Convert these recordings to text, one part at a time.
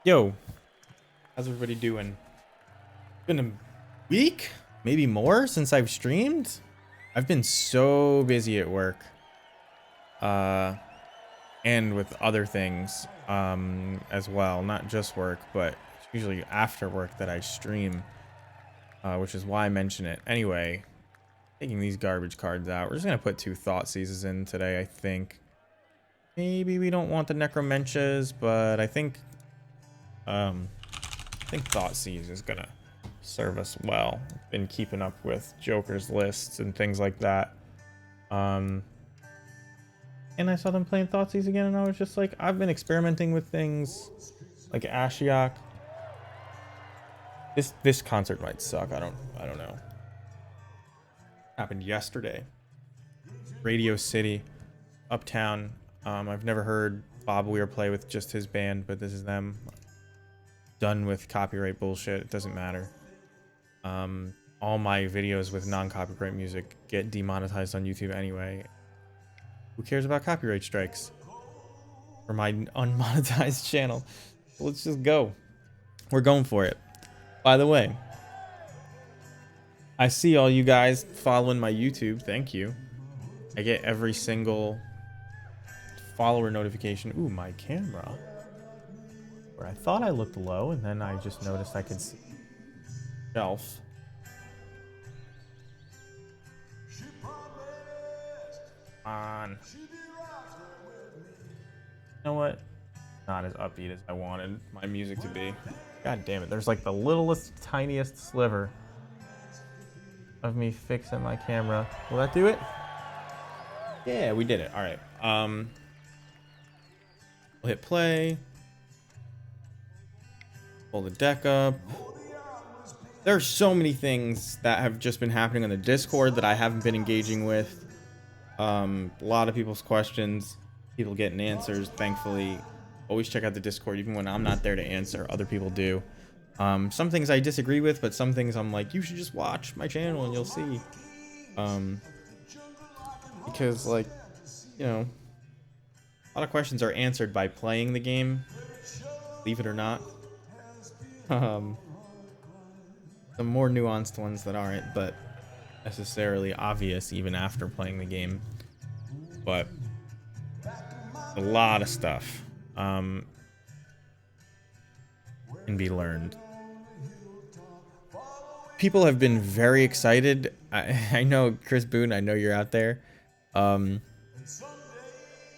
Yo, how's everybody doing? Been a week, maybe more since I've streamed. I've been so busy at work, and with other things, as well. Not just work, but it's usually after work that I stream, which is why I mention it. Anyway, taking these garbage cards out. We're just gonna put 2 thought seizes in today. I think maybe we don't want the necromenches, but I think Thoughtseize is gonna serve us well. Been keeping up with Joker's lists and things like that. And I saw them playing Thoughtseize again, and I was just like, I've been experimenting with things like Ashiok. This concert might suck. I don't know. Happened yesterday. Radio City, Uptown. I've never heard Bob Weir play with just his band, but this is them. Done with copyright bullshit. It doesn't matter. All my videos with non-copyright music get demonetized on YouTube anyway. Who cares about copyright strikes for my unmonetized channel? So let's just go. We're going for it. By the way, I see all you guys following my YouTube. Thank you. I get every single follower notification. Ooh, my camera. Where I thought I looked low, and then I just noticed I could see shelf. On. You know what? Not as upbeat as I wanted my music to be. God damn it. There's like the littlest, tiniest sliver of me fixing my camera. Will that do it? Yeah, we did it. All right. We'll hit play. Pull the deck up. There are so many things that have just been happening on the Discord that I haven't been engaging with. A lot of people's questions, people getting answers, thankfully. Always check out the Discord, even when I'm not there to answer. Other people do. Some things I disagree with, but some things I'm like, you should just watch my channel and you'll see. Because, like, you know, a lot of questions are answered by playing the game, believe it or not. Some more nuanced ones that aren't, but necessarily obvious even after playing the game. But a lot of stuff can be learned. People have been very excited. I know, Chris Boone, I know you're out there.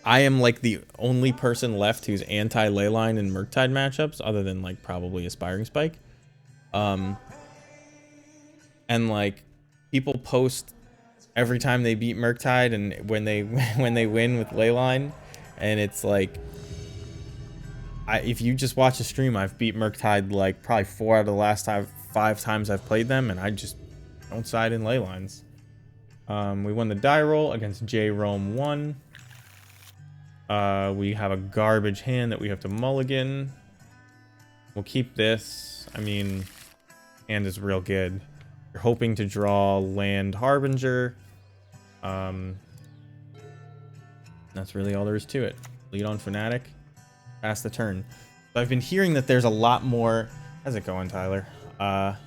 I am like the only person left who's anti-Leyline in Murktide matchups, other than like probably Aspiring Spike. And like people post every time they beat Murktide and when they win with Leyline, and it's like, if you just watch the stream, I've beat Murktide like probably 4 out of the last 5 times I've played them, and I just don't side in Leylines. We won the die roll against J Rome 1. We have a garbage hand that we have to mulligan. We'll keep this. I mean, hand is real good. You're hoping to draw land Harbinger. That's really all there is to it. Lead on Fnatic. Pass the turn. So I've been hearing that there's a lot more. How's it going, Tyler? I've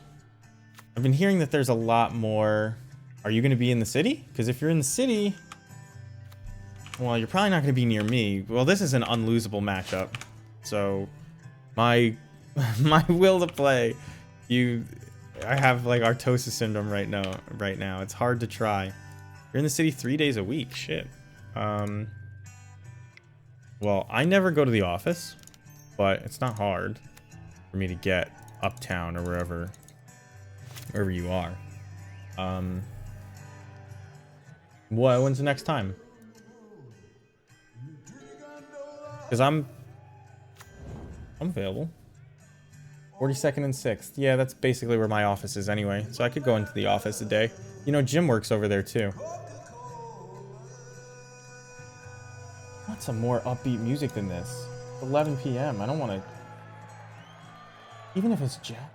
been hearing that there's a lot more. Are you going to be in the city? Because if you're in the city, well, you're probably not going to be near me. Well, this is an unlosable matchup. So my will to play, I have like Artosis syndrome right now. It's hard to try. You're in the city 3 days a week. Shit. Well, I never go to the office, but it's not hard for me to get uptown or wherever you are. When's the next time? Because I'm available. 42nd and 6th. Yeah, that's basically where my office is anyway. So I could go into the office a day. You know, Jim works over there too. I want some more upbeat music than this. It's 11 p.m. I don't want to... Even if it's Jack.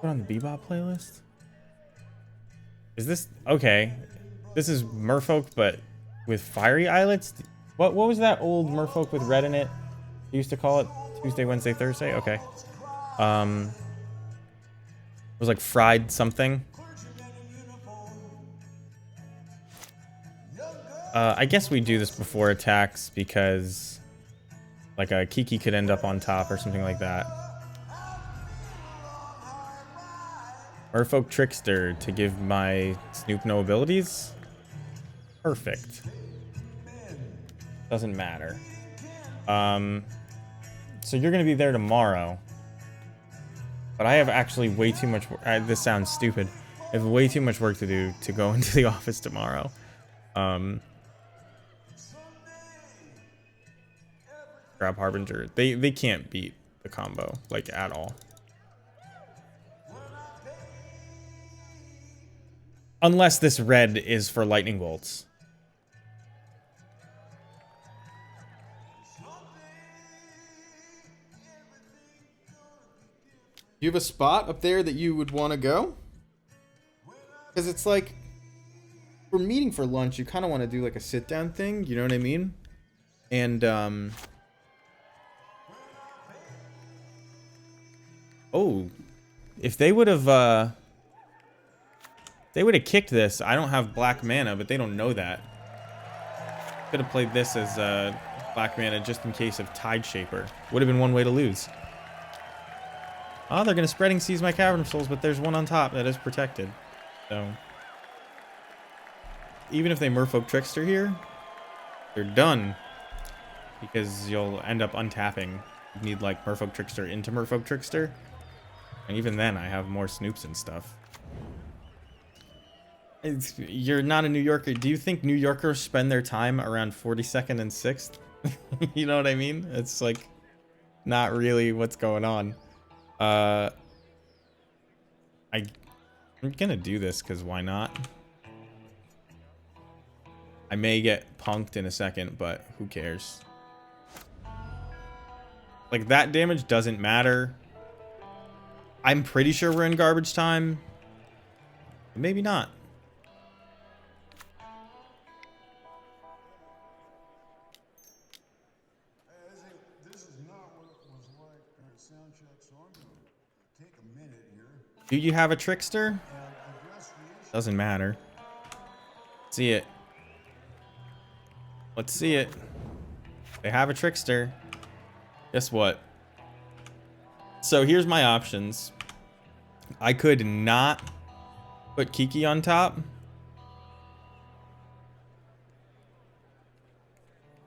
Put on the Bebop playlist? Is this... Okay. This is Merfolk, but with fiery eyelets? What was that old Merfolk with red in it? They used to call it Tuesday, Wednesday, Thursday? Okay. It was like fried something. I guess we do this before attacks because like a Kiki could end up on top or something like that. Merfolk Trickster to give my Snoop no abilities. Perfect. Doesn't matter. So you're gonna be there tomorrow. But I have actually way too much work. This sounds stupid. I have way too much work to do to go into the office tomorrow. Grab Harbinger. They can't beat the combo, like, at all. Unless this red is for lightning bolts. You have a spot up there that you would want to go? Because it's like, we're meeting for lunch. You kind of want to do like a sit down thing. You know what I mean? And, oh, if they would have, kicked this. I don't have black mana, but they don't know that. Could have played this as black mana just in case of Tide Shaper. Would have been one way to lose. Oh, they're going to Spreading Seas my Cavern of Souls, but there's one on top that is protected. So, even if they Merfolk Trickster here, they're done. Because you'll end up untapping. You need, like, Merfolk Trickster into Merfolk Trickster. And even then, I have more Snoops and stuff. You're not a New Yorker. Do you think New Yorkers spend their time around 42nd and 6th? You know what I mean? It's, like, not really what's going on. I'm gonna do this because why not? I may get punked in a second, but who cares? Like, that damage doesn't matter. I'm pretty sure we're in garbage time. But maybe not. Do you have a trickster? Doesn't matter. See it. Let's see it. They have a trickster. Guess what? So here's my options. I could not put Kiki on top.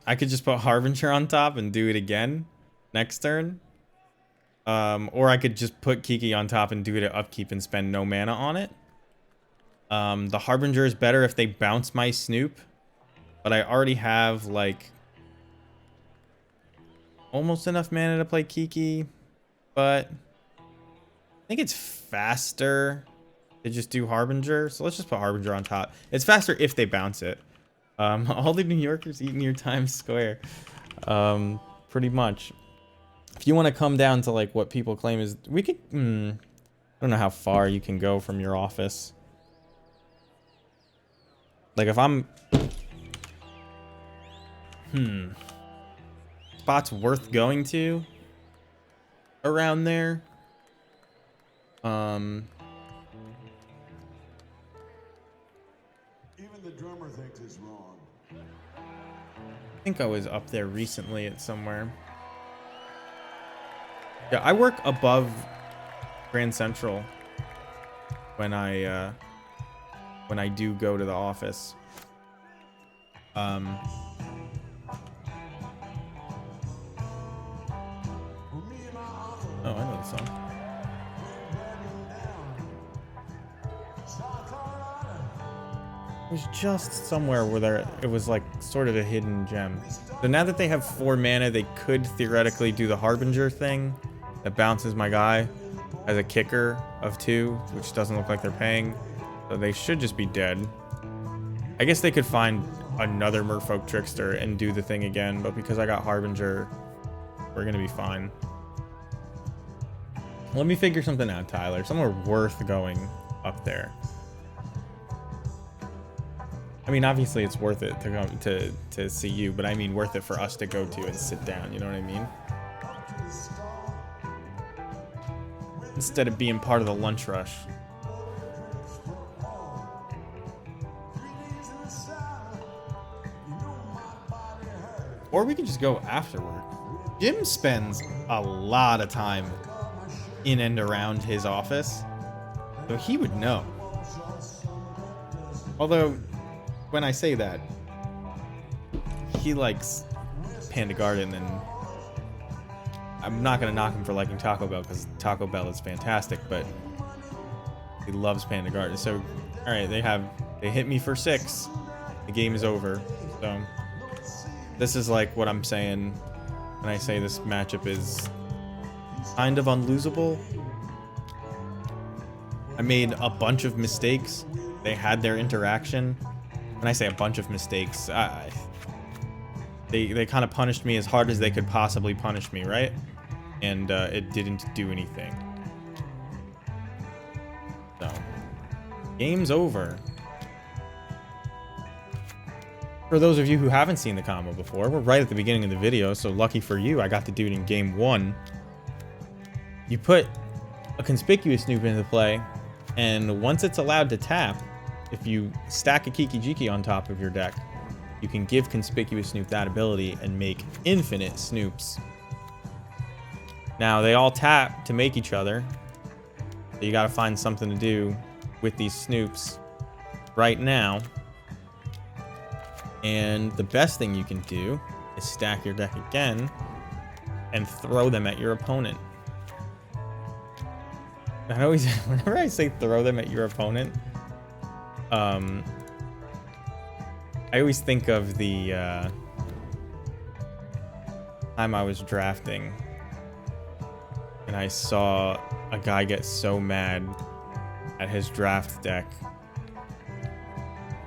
I could just put Harbinger on top and do it again next turn. Or I could just put Kiki on top and do it at upkeep and spend no mana on it. The Harbinger is better if they bounce my Snoop. But I already have, like, almost enough mana to play Kiki. But I think it's faster to just do Harbinger. So let's just put Harbinger on top. It's faster if they bounce it. All the New Yorkers eat near Times Square. Pretty much. If you want to come down to, like, what people claim is... We could... I don't know how far you can go from your office. Like, if I'm... Spots worth going to? Around there? Even the drummer thinks it's wrong. I think I was up there recently at somewhere. Yeah, I work above Grand Central when I do go to the office. Oh, I know the song. It was just somewhere where it was like sort of a hidden gem. So now that they have 4 mana, they could theoretically do the Harbinger thing that bounces my guy as a kicker of 2, which doesn't look like they're paying. So they should just be dead. I guess they could find another Merfolk Trickster and do the thing again, but because I got Harbinger, we're gonna be fine. Let me figure something out, Tyler. Somewhere worth going up there. I mean, obviously it's worth it to come to see you, but I mean worth it for us to go to and sit down. You know what I mean? instead of being part of the lunch rush. Or we could just go afterward. Jim spends a lot of time in and around his office, so he would know. Although, when I say that, he likes Panda Garden, and I'm not gonna knock him for liking Taco Bell because Taco Bell is fantastic, but he loves Panda Garden. So, all right, they hit me for 6. The game is over. So, this is like what I'm saying when I say this matchup is kind of unlosable. I made a bunch of mistakes. They had their interaction. When I say a bunch of mistakes, they kind of punished me as hard as they could possibly punish me, right? And it didn't do anything. So, game's over. For those of you who haven't seen the combo before, we're right at the beginning of the video, so lucky for you, I got to do it in game 1. You put a conspicuous snoop into play, and once it's allowed to tap, if you stack a Kiki Jiki on top of your deck, you can give conspicuous snoop that ability and make infinite snoops. Now, they all tap to make each other, so you gotta find something to do with these snoops right now. And the best thing you can do is stack your deck again and throw them at your opponent. I always, whenever I say throw them at your opponent, I always think of the time I was drafting and I saw a guy get so mad at his draft deck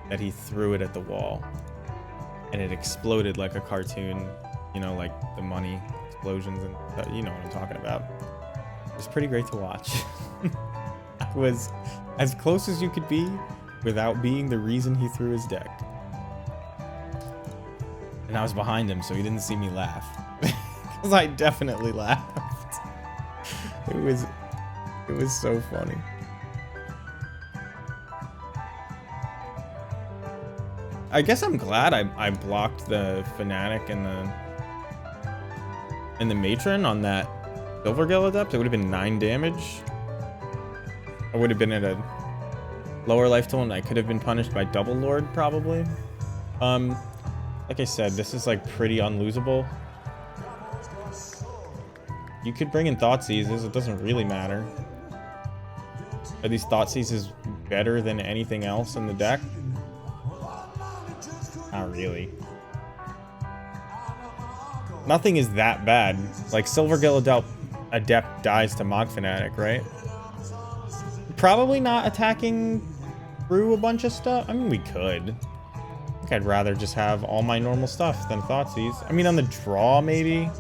that he threw it at the wall. And it exploded like a cartoon, you know, like the money explosions, and you know what I'm talking about. It was pretty great to watch. I was as close as you could be without being the reason he threw his deck. And I was behind him, so he didn't see me laugh. Because I definitely laughed. It was so funny. I guess I'm glad I blocked the Fnatic and the Matron on that Silvergill Adept. It would have been 9 damage. I would have been at a lower life total, and I could have been punished by Double Lord, probably. Like I said, this is like pretty unlosable. You could bring in Thoughtseizes, it doesn't really matter. Are these Thoughtseizes better than anything else in the deck? Not really. Nothing is that bad. Like, Silvergill Adept dies to Mog Fnatic, right? Probably not attacking through a bunch of stuff. I mean, we could. I think I'd rather just have all my normal stuff than Thoughtseize. I mean, on the draw, maybe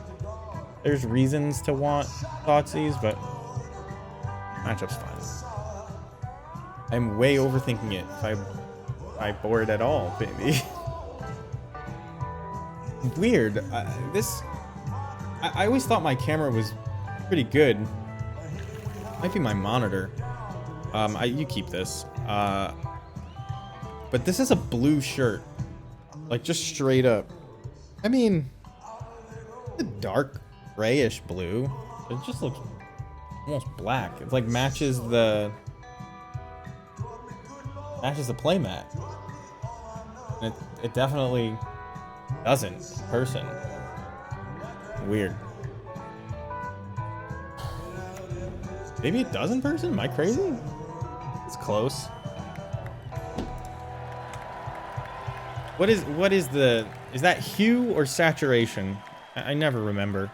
there's reasons to want Thoughtseize, but matchup's fine. I'm way overthinking it if I board at all, baby. Weird. I always thought my camera was pretty good. Might be my monitor. You keep this. But this is a blue shirt. Like, just straight up. I mean, a dark grayish blue. It just looks almost black. It like matches the playmat. And it definitely doesn't in person. Weird. Maybe it does in person? Am I crazy? It's close. Is that hue or saturation? I never remember.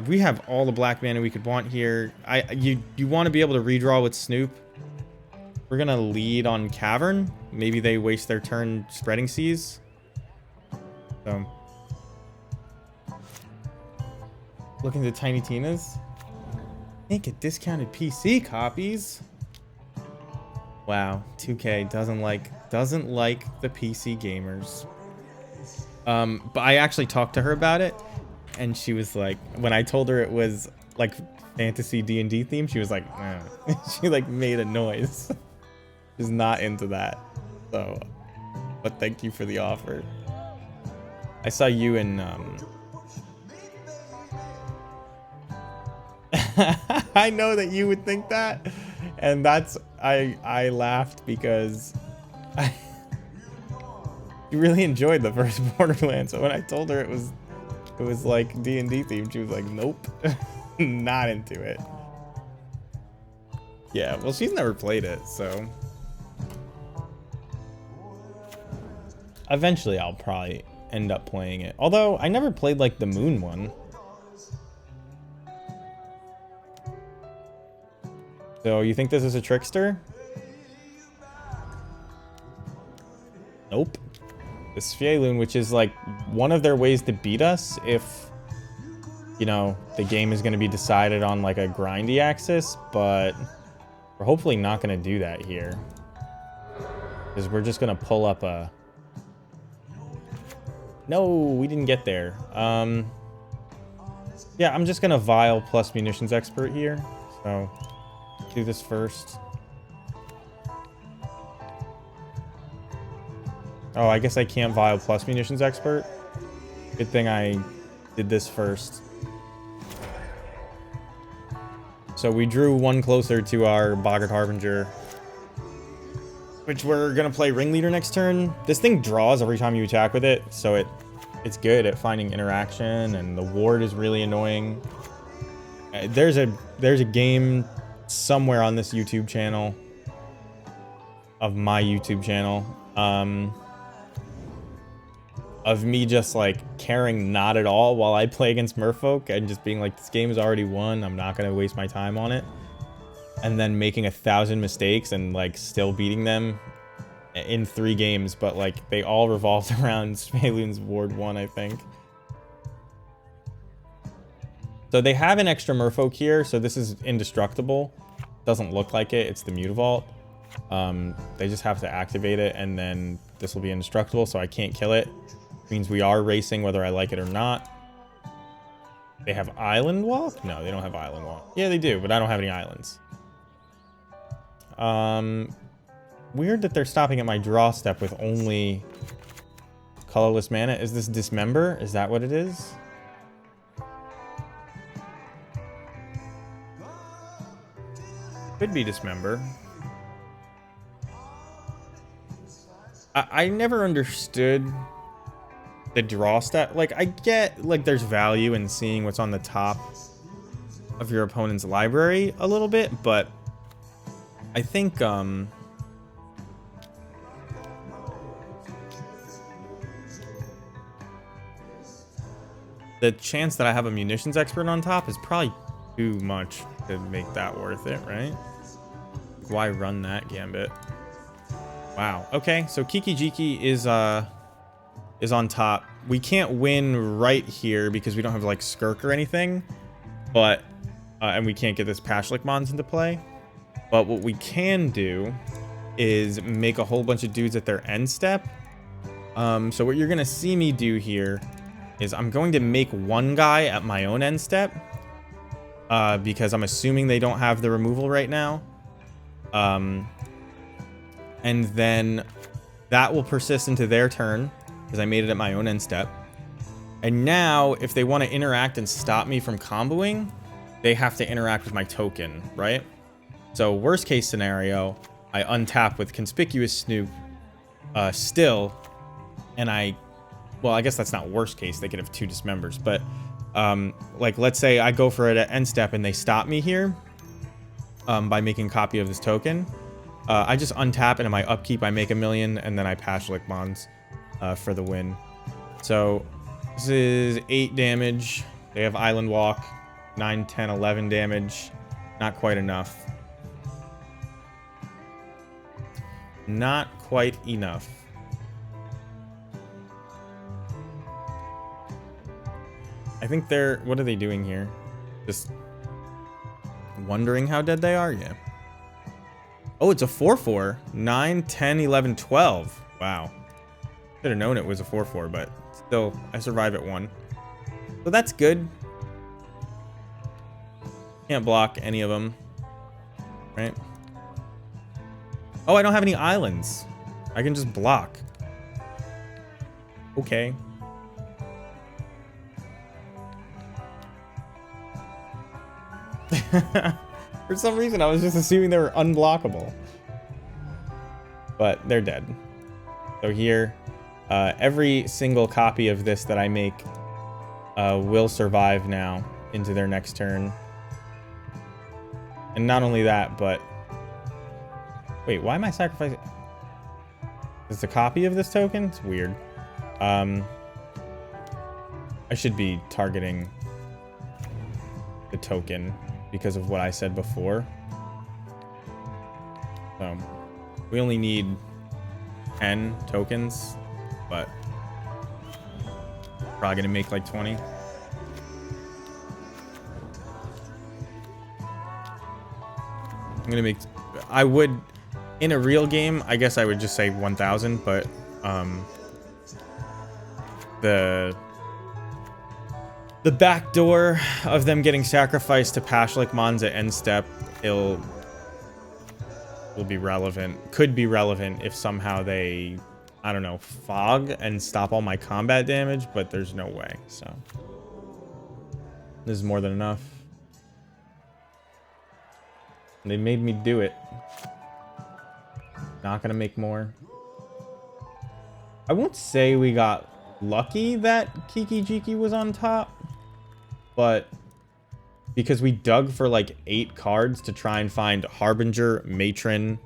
We have all the black mana we could want here. You want to be able to redraw with Snoop. We're gonna lead on Cavern. Maybe they waste their turn spreading seas. So, looking to Tiny Tina's. Can't get discounted PC copies. Wow, 2K doesn't like the PC gamers. But I actually talked to her about it, and she was like, when I told her it was like fantasy D&D theme, she was like, she like made a noise. She's not into that. So, but thank you for the offer. I saw you in I know that you would think that, and that's I laughed because you really enjoyed the first Borderlands. So when I told her it was like D&D themed, she was like, nope. Not into it. Yeah, well, she's never played it, so eventually I'll probably end up playing it. Although I never played like the Moon one. So you think this is a trickster? Nope. The Svielun, which is like one of their ways to beat us if, you know, the game is going to be decided on like a grindy axis, but we're hopefully not going to do that here. Because we're just going to pull up a... No, we didn't get there. Yeah, I'm just going to Vial plus Munitions Expert here. So, do this first. Oh, I guess I can't Vial plus Munitions Expert. Good thing I did this first. So we drew one closer to our Boggart Harbinger, which we're gonna play Ringleader next turn. This thing draws every time you attack with it, so it's good at finding interaction, and the ward is really annoying. There's a game somewhere on this YouTube channel, of my YouTube channel, of me just like caring not at all while I play against Merfolk and just being like, this game is already won, I'm not gonna waste my time on it, and then making 1,000 mistakes and like still beating them in 3 games, but like they all revolved around Svielun's Ward 1, I think. So they have an extra Merfolk here, so this is indestructible. Doesn't look like it, it's the Mutavault. They just have to activate it, and then this will be indestructible, so I can't kill it. Means we are racing whether I like it or not. They have Island Walk? No, they don't have Island Walk. Yeah, they do, but I don't have any islands. Weird that they're stopping at my draw step with only colorless mana. Is this Dismember? Is that what it is? Could be Dismember. I never understood the draw stat. Like, I get, like, there's value in seeing what's on the top of your opponent's library a little bit, but I think, the chance that I have a Munitions Expert on top is probably too much to make that worth it, right? Why run that gambit? Wow. Okay, so Kiki Jiki is on top. We can't win right here because we don't have like Skirk or anything, but and we can't get this Pashlik Mons into play. But what we can do is make a whole bunch of dudes at their end step. So what you're gonna see me do here is I'm going to make one guy at my own end step, because I'm assuming they don't have the removal right now. And then that will persist into their turn, because I made it at my own end step. And now, if they want to interact and stop me from comboing, they have to interact with my token, right? So worst case scenario, I untap with Conspicuous Snoop still, and well, I guess that's not worst case, they could have 2 Dismembers, but like, let's say I go for it at end step and they stop me here by making a copy of this token. I just untap, and in my upkeep I make 1,000,000, and then I Pashlik Mons for the win. So this is 8 damage. They have Island Walk, 9, 10, 11 damage. Not quite enough. Not quite enough. I think they're... What are they doing here? Just wondering how dead they are? Yeah. Oh, it's a 4/4. 9, 10, 11, 12. Wow. Should have known it was a 4/4, but still, I survive at 1. So that's good. Can't block any of them. Right? Oh, I don't have any islands. I can just block. Okay. For some reason, I was just assuming they were unblockable. But they're dead. So here, every single copy of this that I make will survive now into their next turn. And not only that, but... Wait, why am I sacrificing... Is it a copy of this token? It's weird. I should be targeting the token because of what I said before. So, we only need 10 tokens, but probably gonna make like 20. I'm gonna make... I would... In a real game, I guess I would just say 1,000, but the backdoor of them getting sacrificed to Pashlik Mons at end step will be relevant. Could be relevant if somehow they, I don't know, fog and stop all my combat damage, but there's no way. So this is more than enough. They made me do it. Not gonna make more. I won't say we got lucky that Kiki Jiki was on top, but because we dug for like 8 cards to try and find Harbinger, Matron,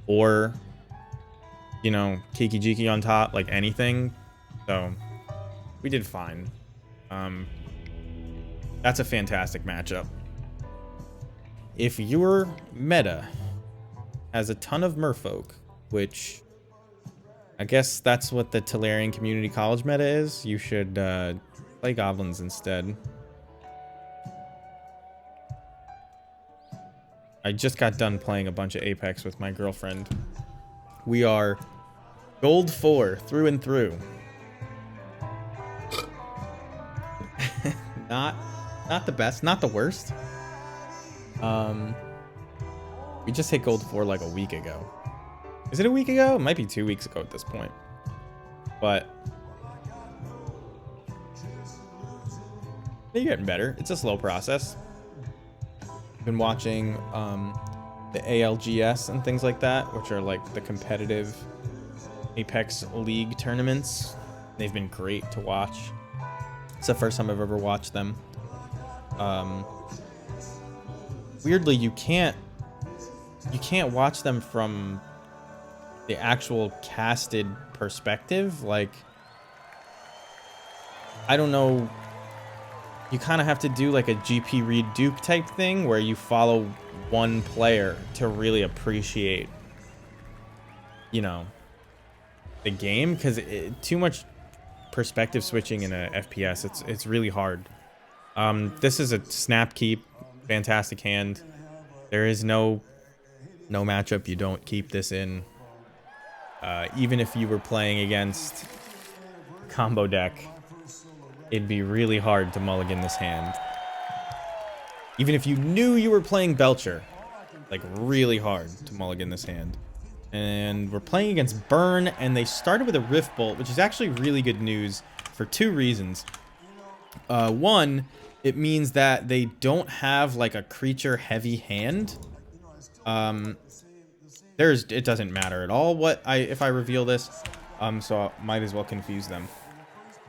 or, you know, Kiki Jiki on top, like anything. So we did fine. That's a fantastic matchup. If your meta has a ton of merfolk, which I guess that's what the Tolarian Community College meta is, you should play goblins instead. I just got done playing a bunch of Apex with my girlfriend. We are gold 4 through and through. Not the best, not the worst. We just hit gold 4 like a week ago. Is it a week ago? It might be 2 weeks ago at this point. But you're getting better. It's a slow process. Been watching the ALGS and things like that, which are like the competitive Apex League tournaments. They've been great to watch. It's the first time I've ever watched them. Weirdly, you can't watch them from the actual casted perspective. Like, I don't know, you kind of have to do like a GP Reed Duke type thing where you follow one player to really appreciate, you know, the game, because too much perspective switching in a FPS, it's really hard. This is a snap keep, fantastic hand. There is no matchup you don't keep this in. Even if you were playing against combo deck, it'd be really hard to mulligan this hand. Even if you knew you were playing Belcher, like really hard to mulligan this hand. And we're playing against Burn, and they started with a Rift Bolt, which is actually really good news for 2 reasons. One, it means that they don't have like a creature heavy hand. It doesn't matter at all if I reveal this, so I might as well confuse them.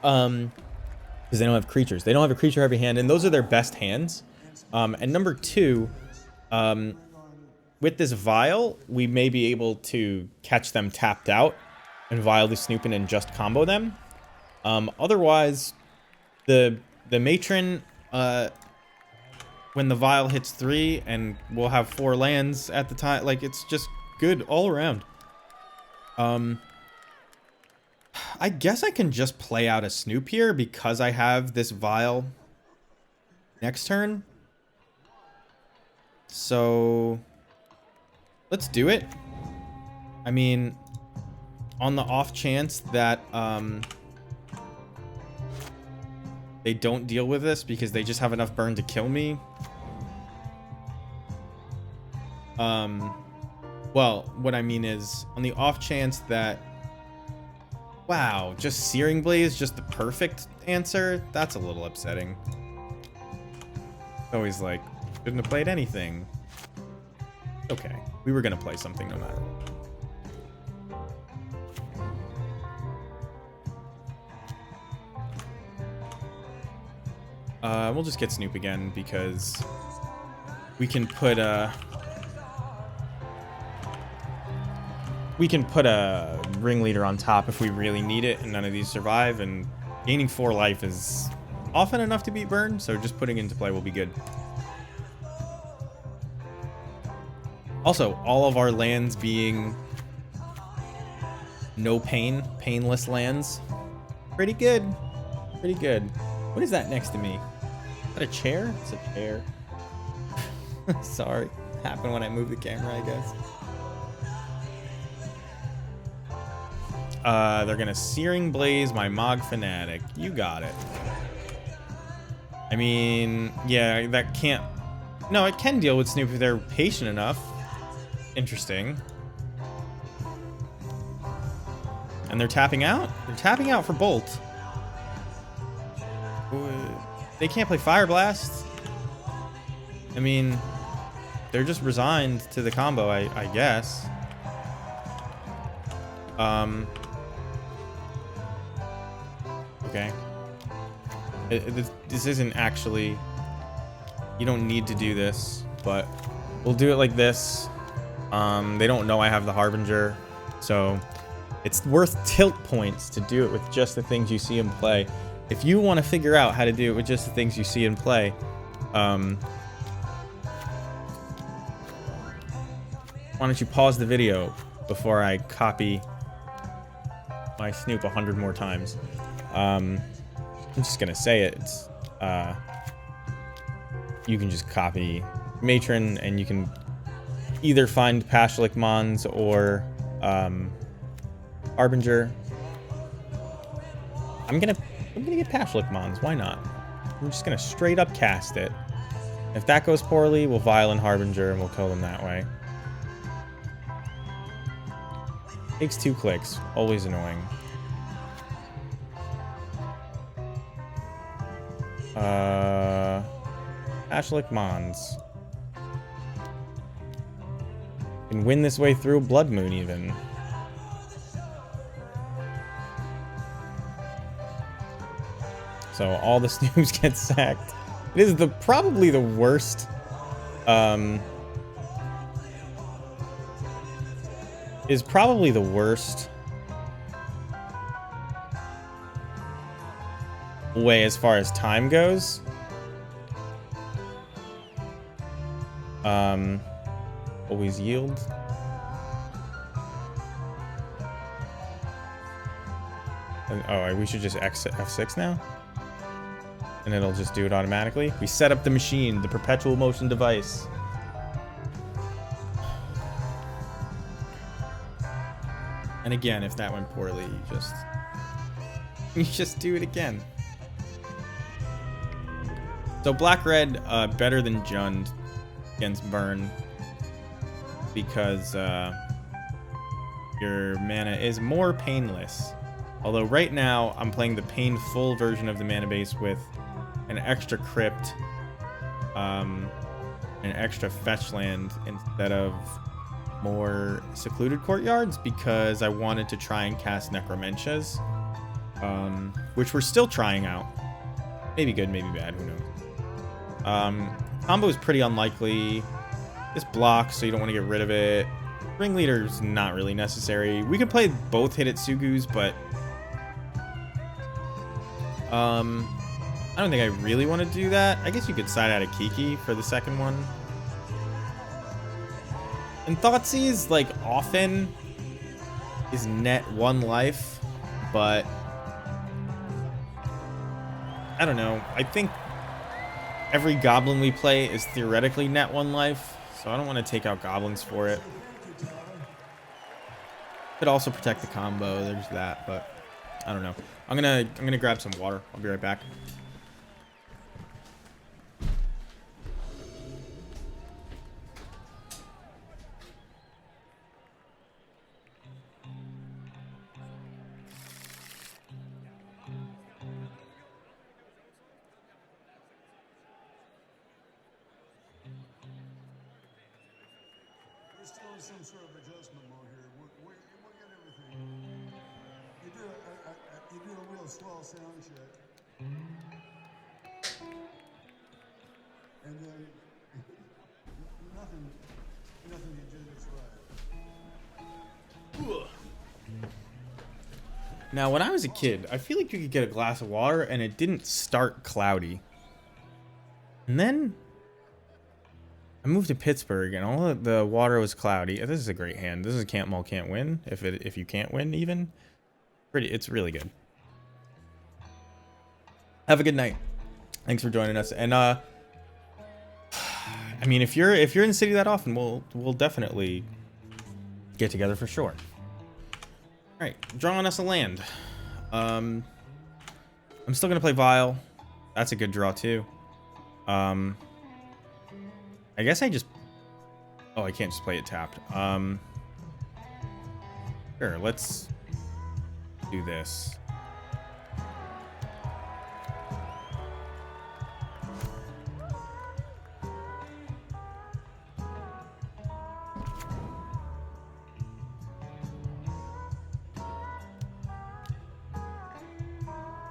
Because they don't have creatures. They don't have a creature heavy hand, and those are their best hands. And number 2, with this Vial, we may be able to catch them tapped out and Vial the Snoopin' and just combo them. Otherwise, the Matron, when the Vial hits 3 and we'll have 4 lands at the time, like, it's just good all around. I guess I can just play out a Snoop here because I have this Vial next turn. So let's do it. I mean, on the off chance that they don't deal with this because they just have enough burn to kill me, Well, what I mean is, on the off chance that, wow, just Searing Blaze, just the perfect answer? That's a little upsetting. Always like, shouldn't have played anything. Okay, we were gonna play something no matter what. We'll just get Snoop again because we can put a ringleader on top if we really need it, and none of these survive. And gaining 4 life is often enough to beat Burn, so just putting it into play will be good. Also, all of our lands being no pain, painless lands, pretty good, pretty good. What is that next to me? Is that a chair? It's a chair. Sorry, it happened when I moved the camera, I guess. They're gonna Searing Blaze my Mog Fanatic. You got it. I mean, yeah, that can't... No, it can deal with Snoop if they're patient enough. Interesting. And they're tapping out? They're tapping out for Bolt. They can't play Fire Blast. I mean, they're just resigned to the combo, I guess. Okay. This isn't actually... You don't need to do this, but we'll do it like this. They don't know I have the Harbinger, so it's worth tilt points to do it with just the things you see in play. If you want to figure out how to do it with just the things you see in play, why don't you pause the video before I copy my Snoop 100 more times. I'm just gonna say it. It's, you can just copy Matron, and you can either find Pashalik Mons or Harbinger. I'm gonna get Pashalik Mons. Why not? I'm just gonna straight up cast it. If that goes poorly, we'll Violent Harbinger and we'll kill them that way. Takes 2 clicks. Always annoying. Pashalik Mons. Can win this way through Blood Moon even. So all the Snoops get sacked. It is probably the worst. Is probably the worst way as far as time goes. Always yield. And, oh, we should just F6 now? And it'll just do it automatically. We set up the machine, the perpetual motion device. And again, if that went poorly, you just do it again. So black-red, better than Jund against Burn, because your mana is more painless. Although right now, I'm playing the painful version of the mana base with an extra crypt, an extra fetch land instead of more secluded courtyards, because I wanted to try and cast Necromancias, which we're still trying out. Maybe good, maybe bad, who knows. Combo is pretty unlikely. This blocks, so you don't want to get rid of it. Ringleader's not really necessary. We could play both Hidetsugus, but I don't think I really want to do that. I guess you could side out a Kiki for the second one. And Thoughtseize, like, often is net 1 life, but I don't know. I think every goblin we play is theoretically net 1 life, so I don't want to take out goblins for it. Could also protect the combo. There's that, but I don't know. I'm gonna grab some water. I'll be right back. just doing some sort of adjustment mode here. We'll get everything. You do a real swell sound check. And then nothing you do is right. Now, when I was a kid, I feel like you could get a glass of water and it didn't start cloudy. And then I moved to Pittsburgh and all of the water was cloudy. This is a great hand. This is Can't Mull, Can't Win. If you can't win even, it's really good. Have a good night. Thanks for joining us. And I mean, if you're in the city that often, we'll definitely get together for sure. All right, drawing us a land. I'm still gonna play Vile. That's a good draw too. I guess I just. Oh, I can't just play it tapped. Sure, let's do this.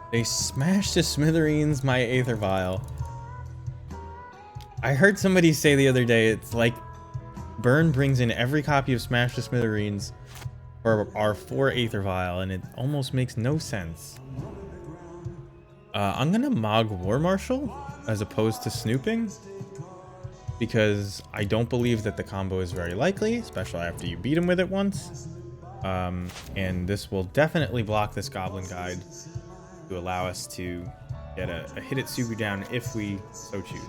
They smashed to smithereens my Aether Vial. I heard somebody say the other day, it's like Burn brings in every copy of Smash to Smithereens for our 4 Aether Vial, and it almost makes no sense. I'm gonna Mog War Marshal as opposed to snooping, because I don't believe that the combo is very likely, especially after you beat him with it once. And this will definitely block this Goblin Guide to allow us to get a Hidetsugu down if we so choose.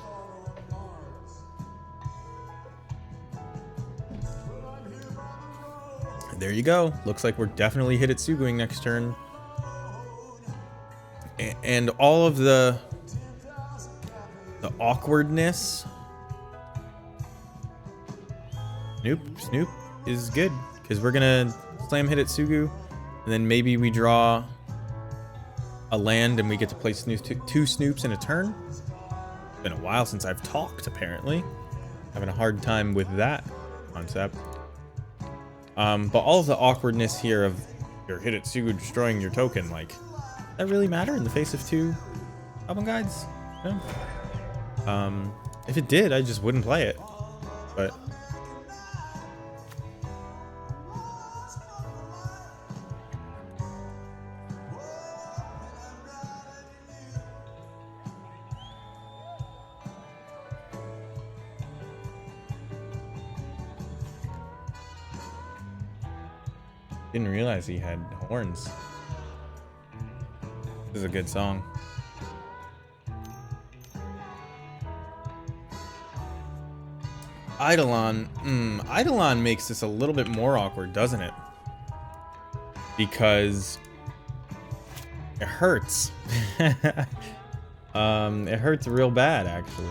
There you go. Looks like we're definitely Hidetsuguing next turn. And all of the awkwardness. Snoop is good, because we're gonna slam Hidetsugu, and then maybe we draw a land and we get to play two Snoops in a turn. It's been a while since I've talked, apparently. Having a hard time with that concept. But all of the awkwardness here of your Hidetsugu destroying your token, like, that really matter in the face of 2 Goblin Guides? No. If it did, I just wouldn't play it. But didn't realize he had horns. This is a good song. Eidolon. Eidolon makes this a little bit more awkward, doesn't it? Because it hurts. It hurts real bad, actually.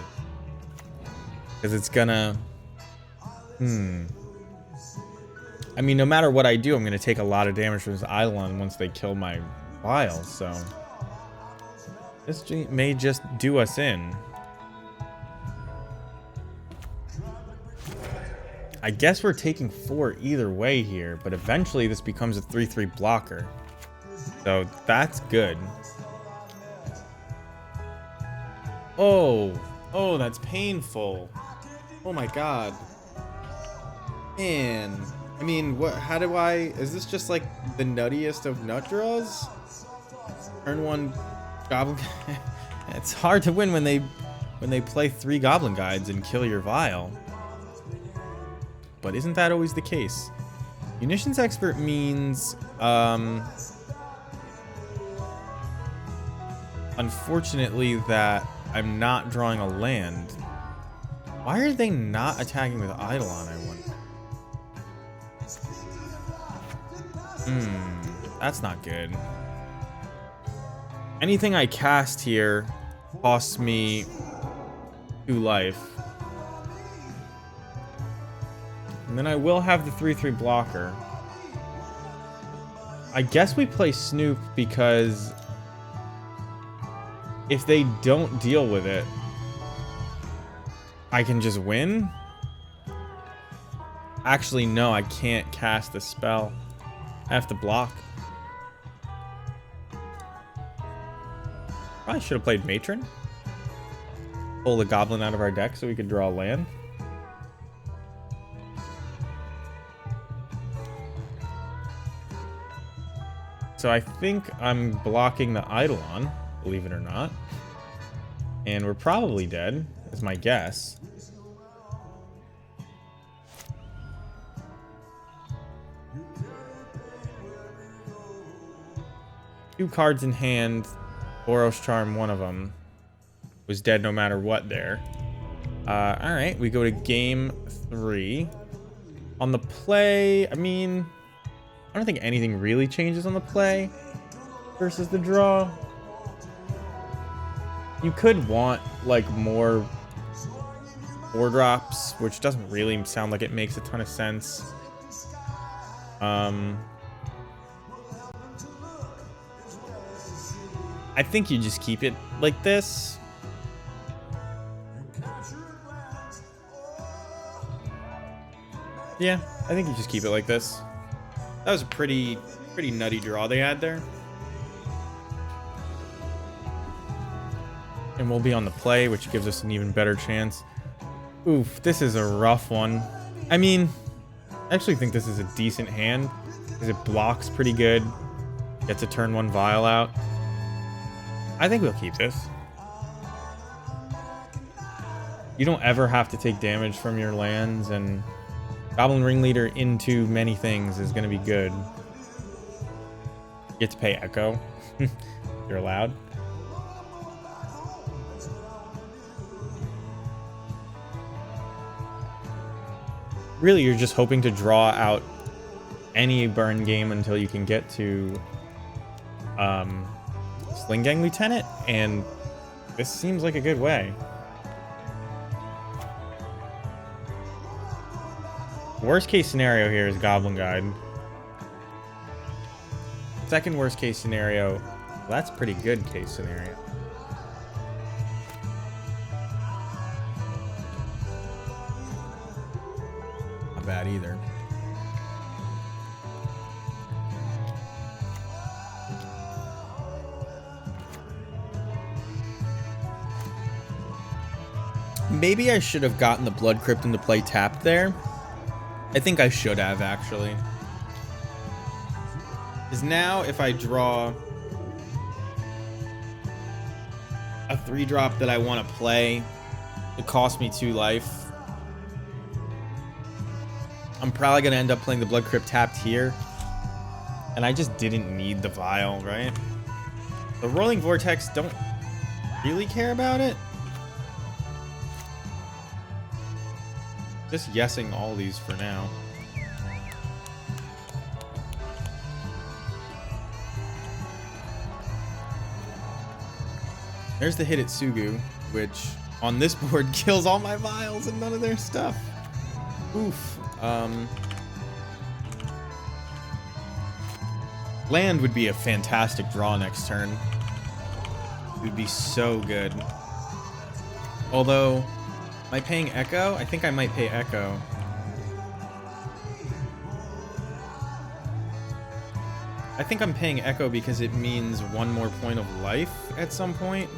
Because it's gonna... I mean, no matter what I do, I'm going to take a lot of damage from this Eidolon once they kill my Vial, so... This may just do us in. I guess we're taking 4 either way here, but eventually this becomes a 3/3 blocker. So that's good. Oh, that's painful. Oh my god. Man. I mean, is this just like the nuttiest of nut draws? Turn 1 Goblin. It's hard to win when they play 3 Goblin Guides and kill your Vial. But isn't that always the case? Munitions Expert means, unfortunately, that I'm not drawing a land. Why are they not attacking with Eidolon, I wonder? That's not good. Anything I cast here costs me 2 life. And then I will have the 3/3 blocker. I guess we play Snoop because if they don't deal with it, I can just win? Actually, no, I can't cast the spell. I have to block. Probably should have played Matron. Pull the goblin out of our deck so we could draw land. So I think I'm blocking the Eidolon, believe it or not. And we're probably dead, is my guess. Two cards in hand. Boros Charm, one of them, was dead no matter what there. Alright, we go to game 3. On the play, I mean, I don't think anything really changes on the play versus the draw. You could want, like, more 4-drops, which doesn't really sound like it makes a ton of sense. I think you just keep it like this. Yeah, I think you just keep it like this. That was a pretty nutty draw they had there. And we'll be on the play, which gives us an even better chance. Oof, this is a rough one. I mean, I actually think this is a decent hand, because it blocks pretty good. Gets a turn 1 Vial out. I think we'll keep this. You don't ever have to take damage from your lands, and Goblin Ringleader into many things is going to be good. You get to pay Echo. You're allowed. Really, you're just hoping to draw out any burn game until you can get to Sling Gang Lieutenant, and this seems like a good way. Worst case scenario here is Goblin Guide. Second worst case scenario, well, that's pretty good case scenario. Not bad either. Maybe I should have gotten the Blood Crypt into play tapped there. I think I should have, actually. Because now if I draw a 3-drop that I want to play, it costs me 2 life. I'm probably going to end up playing the Blood Crypt tapped here. And I just didn't need the Vial, right? The Rolling Vortex don't really care about it. Just yesing all these for now. There's the Hidetsugu, which on this board kills all my Vials and none of their stuff. Oof. Land would be a fantastic draw next turn. It would be so good. Although, am I paying Echo? I think I might pay Echo. I think I'm paying Echo because it means 1 more point of life at some point.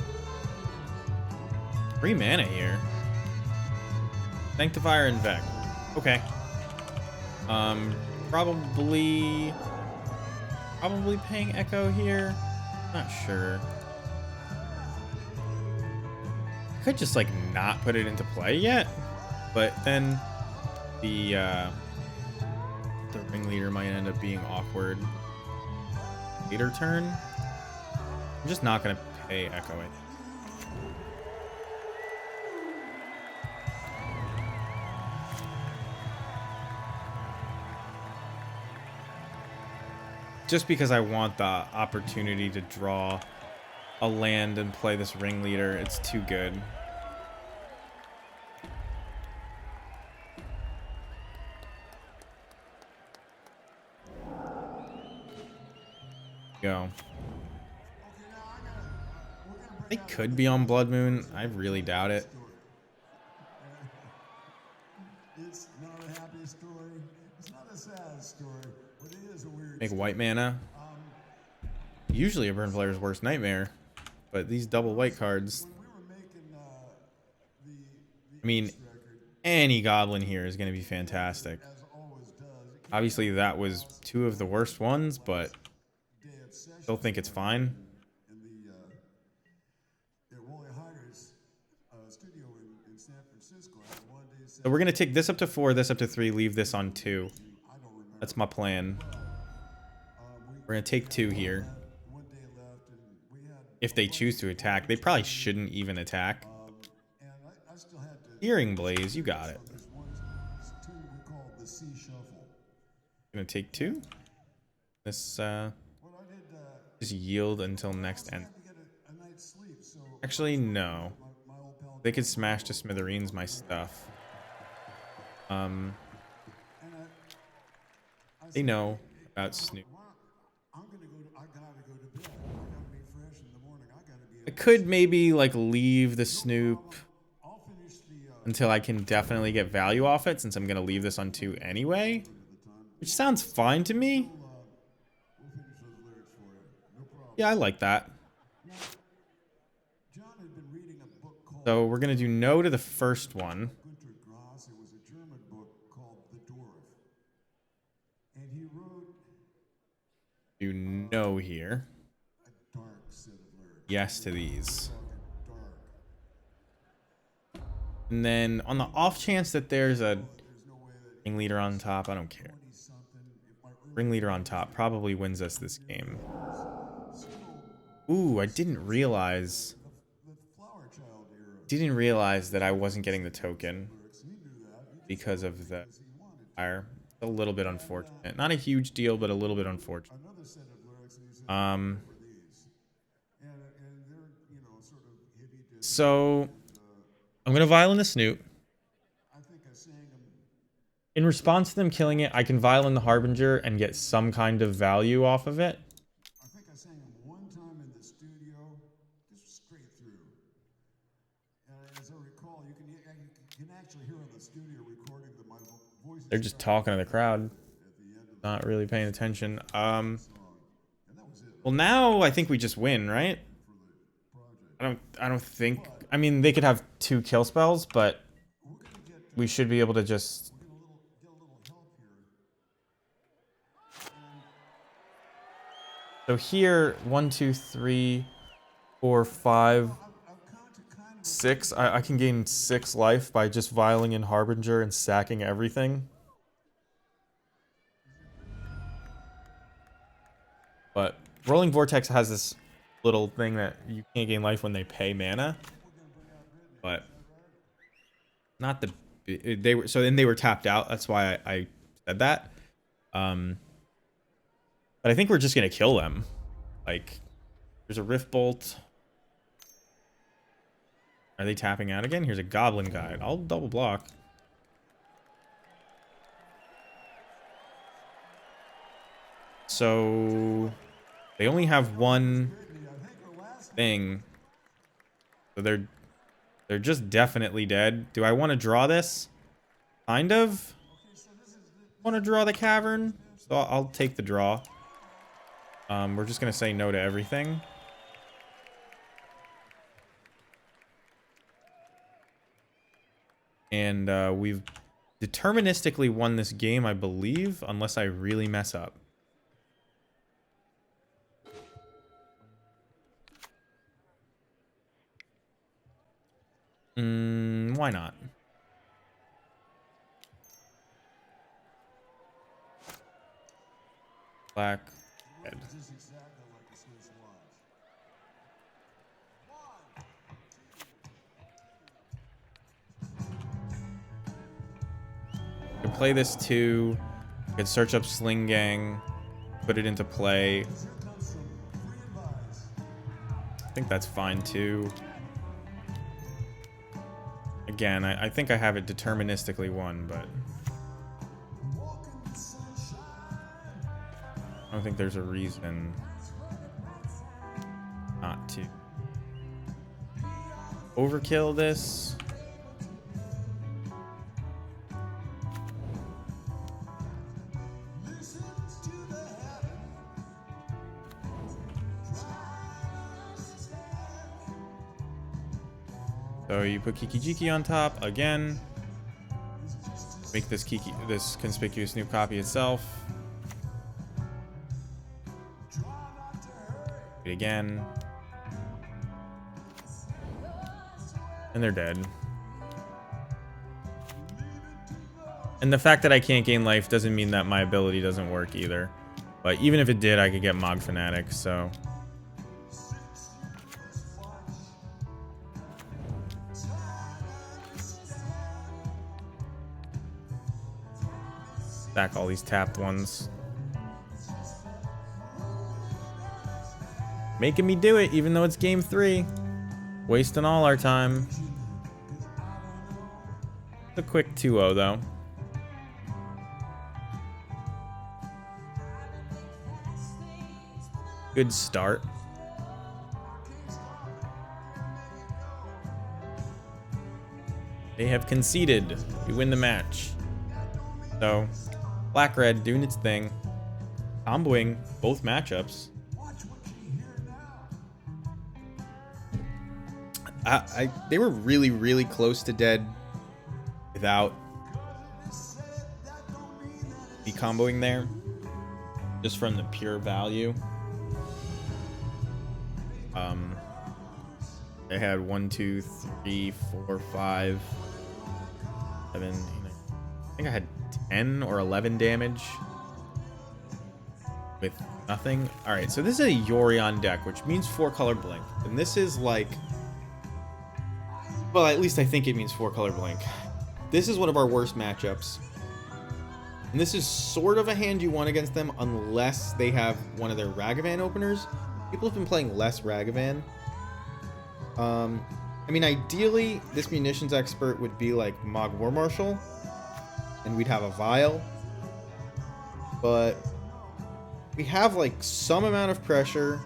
3 mana here. Sanctifier and Vec. Okay. Probably paying Echo here. Not sure. I could just like not put it into play yet, but then the Ringleader might end up being awkward later turn. I'm just not gonna pay Echo it. Just because I want the opportunity to draw a land and play this Ringleader, it's too good. Go. They could be on Blood Moon. I really doubt it. It's not a happy story. It's not a sad story, but it is a weird Make story. white mana. Usually a burn player's worst nightmare, but these double white cards. When we were making the I mean, East record, any goblin here is going to be fantastic. as always does, it came Obviously, that was two of the worst ones, but day of sessions still think it's fine. in the at Wally Hyder's studio in San Francisco. I had one day So we're going to take this up to 4, this up to 3, leave this on 2. I don't remember. That's my plan. We're going to take 2 here. One day left, and we had If they choose to attack, they probably shouldn't even attack. and I still had to. Hearing Blaze, you got it. There's one tune we called the C Shuffle. Gonna take 2. This What I did, just yield until next I end. had to get a night's sleep, so Actually, no. my old pal. They could smash to smithereens my stuff. And They know about Snoop. I'm gonna go. I gotta go to bed. I gotta be fresh in the morning. I gotta be. I could maybe like leave the Snoop I'll finish the. until I can definitely get value off it, since I'm gonna leave this on 2 anyway. Which sounds fine to me. We'll finish those lyrics for you. No problem. Yeah, I like that. John had been reading a book called So we're gonna do no to the first one. Gunter Grass. It was a German book called The Dwarf, and he wrote Do no here. a dark set of lyrics. Yes to these. Dark. And then on the off chance that there's a There's no way that ringleader on top, I don't care. 20-something. If my Ringleader on top probably wins us this game. Ooh, I didn't realize the Flower Child era that I wasn't getting the token lyrics, he knew that. He because of the he wanted fire. A little bit unfortunate. Not a huge deal, but a little bit unfortunate. another set of lyrics, and he said, Um, "For these," and they're sort of hippie dippy. so I'm gonna violin the Snoot. I think I sang them. In response to them killing it, I can violin the Harbinger and get some kind of value off of it. I think I sang them one time in the studio, just straight through. As I recall, you can actually hear on the studio recording that my voice. They're just talking to the crowd, at the end of not really paying attention. the song, and that was it Well, now I think we just win, right? for the project. I don't think. I mean, they could have 2 kill spells, but We're gonna get we should be able to just. get a little help here. So here, 1, 2, 3, 4, 5, I've come to kind of 6. I can gain 6 life by just viling in Harbinger and sacking everything. But Rolling Vortex has this little thing that you can't gain life when they pay mana. But not the they were so then they were tapped out. That's why I said that. But I think we're just gonna kill them. Like, there's a Rift Bolt. Are they tapping out again? Here's a Goblin Guide. I'll double block. So they only have one thing. So they're just definitely dead. Do I want to draw this? Kind of. Want to draw the cavern? So I'll take the draw. We're just gonna say no to everything. And we've deterministically won this game, I believe, unless I really mess up. Why not? Black. Red. This is exactly like a Swiss watch. I can play this too. I can search up Sling Gang, put it into play. Here comes some free advice. I think that's fine too. Again, I think I have it deterministically won, but Walk in the sunshine. I don't think there's a reason not to. Overkill this. So you put Kiki-Jiki on top again. Make this conspicuous new copy itself. Do it again. And they're dead. And the fact that I can't gain life doesn't mean that my ability doesn't work either. But even if it did, I could get Mog Fanatic, so... Stack all these tapped ones. Making me do it, even though it's game 3. Wasting all our time. A quick 2-0, though. Good start. They have conceded. We win the match. So, Black-Red doing its thing. Comboing both matchups. They were really, really close to dead without the comboing there. Just from the pure value. They had 1, 2, 3, 4, 5, 7, 8, 9. I think I had 10 or 11 damage with nothing. All right, so this is a Yorion deck, which means 4-color blink, and this is like, well, at least I think it means 4-color blink. This is one of our worst matchups, and this is sort of a hand you want against them unless they have one of their Ragavan openers. People have been playing less Ragavan. I mean, ideally, this munitions expert would be like Mog War Marshal, and we'd have a Vial. But we have like some amount of pressure.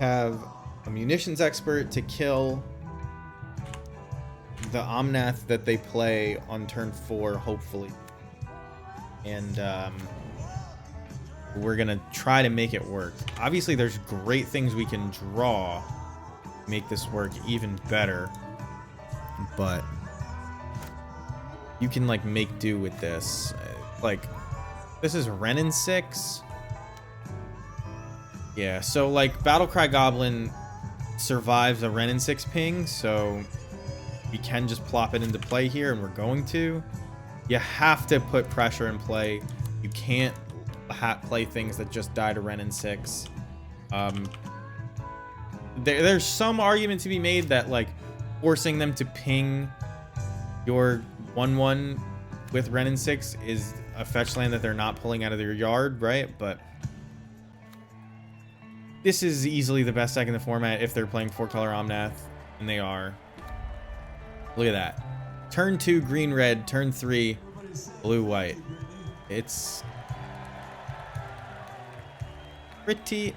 Have a munitions expert to kill the Omnath that they play on turn 4, hopefully. And we're gonna try to make it work. Obviously, there's great things we can draw to make this work even better, but you can like make do with this. Like, this is Renin 6. Yeah, so like Battlecry Goblin survives a Renin 6 ping, so we can just plop it into play here, and we're going to. You have to put pressure in play. You can't play things that just die to Renin 6. There's some argument to be made that like forcing them to ping your 1/1 with Renin 6 is a fetch land that they're not pulling out of their yard, right? But this is easily the best deck in the format if they're playing 4-color Omnath, and they are. Look at that. Turn 2 green red, turn 3 blue white. It's pretty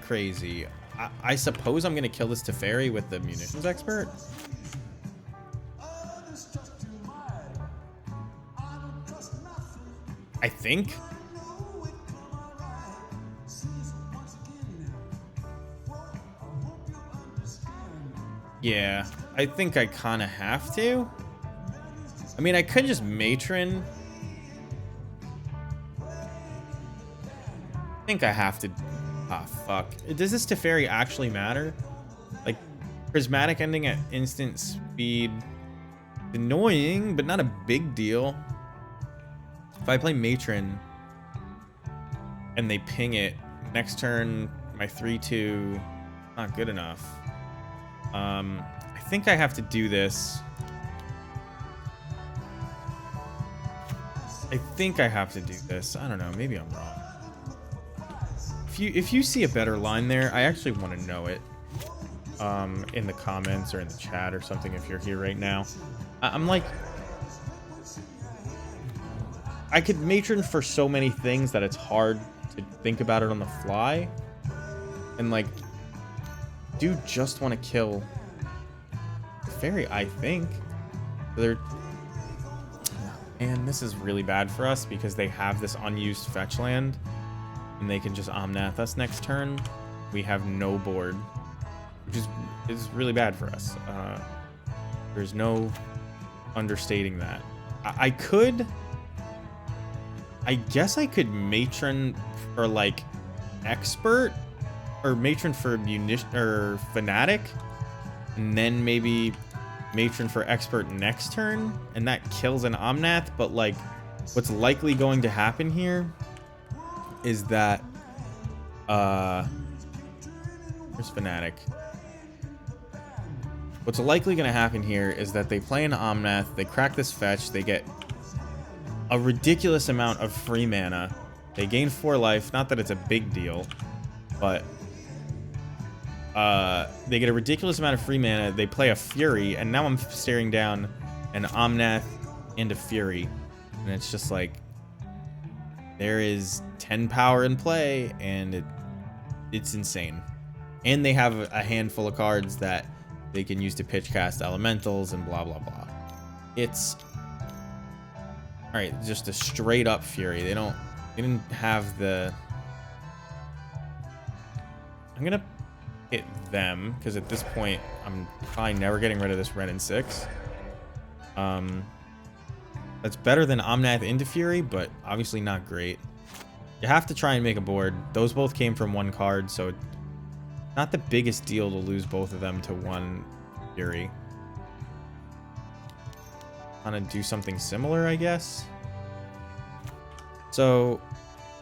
crazy. I suppose I'm gonna kill this Teferi with the munitions expert. I think. Yeah, I think I kind of have to. I mean, I could just Matron. I think I have to. Ah, fuck. Does this Teferi actually matter? Like, prismatic ending at instant speed. Annoying, but not a big deal. If I play Matron and they ping it, next turn, my 3/2, not good enough. I think I have to do this. I think I have to do this. I don't know. Maybe I'm wrong. If you see a better line there, I actually want to know it in the comments or in the chat or something if you're here right now. I'm like, I could matron for so many things that it's hard to think about it on the fly. And like, do just want to kill the fairy, I think. They're, and this is really bad for us because they have this unused fetch land and they can just Omnath us next turn. We have no board. which is really bad for us. There's no understating that. I guess I could matron for like expert, or matron for munition or fanatic, and then maybe matron for expert next turn, and that kills an Omnath. But like, what's likely going to happen here is that where's fanatic? What's likely going to happen here is that they play an Omnath, they crack this fetch, they get a ridiculous amount of free mana, they gain 4 life, not that it's a big deal, but they get a ridiculous amount of free mana, they play a Fury, and now I'm staring down an Omnath and a Fury, and it's just like, there is 10 power in play, and it's insane. And they have a handful of cards that they can use to pitch cast elementals and blah blah blah. It's all right, just a straight up Fury. They didn't have the. I'm gonna hit them because at this point I'm probably never getting rid of this Ren and 6. That's better than Omnath into Fury, but obviously not great. You have to try and make a board. Those both came from 1 card, so not the biggest deal to lose both of them to 1 Fury. Kind of do something similar, I guess. So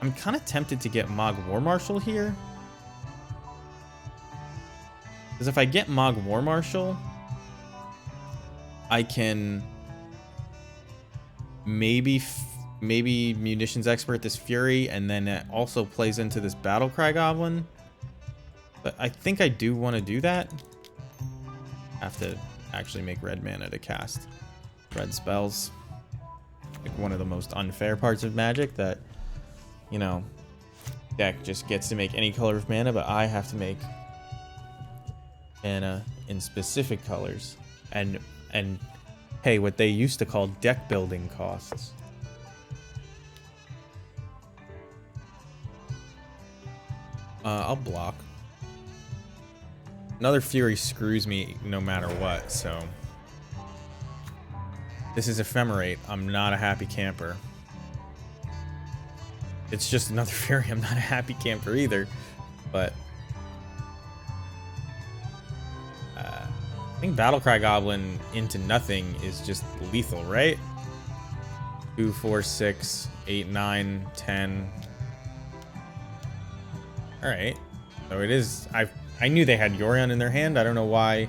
I'm kind of tempted to get Mog War Marshal here. Because if I get Mog War Marshal, I can maybe Munitions Expert this Fury, and then it also plays into this Battlecry Goblin. But I think I do want to do that. Have to actually make red mana to cast red spells. Like one of the most unfair parts of Magic, that, you know, deck just gets to make any color of mana, but I have to make mana in specific colors and pay what they used to call deck building costs. I'll block. Another Fury screws me no matter what, so this is Ephemerate. I'm not a happy camper. It's just another Fury. I'm not a happy camper either, but I think Battlecry Goblin into nothing is just lethal, right? 2, 4, 6, 8, 9, 10. All right, so it is. I knew they had Yorion in their hand. I don't know why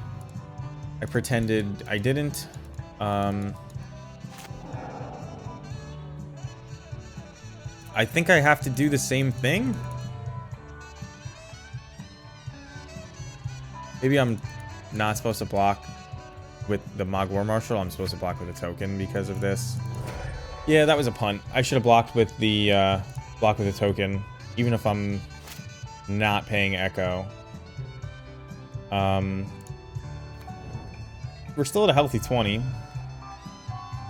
I pretended I didn't. I think I have to do the same thing. Maybe I'm not supposed to block with the Mog War Marshal. I'm supposed to block with a token because of this. Yeah, that was a punt. I should have blocked with the token, even if I'm not paying Echo. We're still at a healthy 20.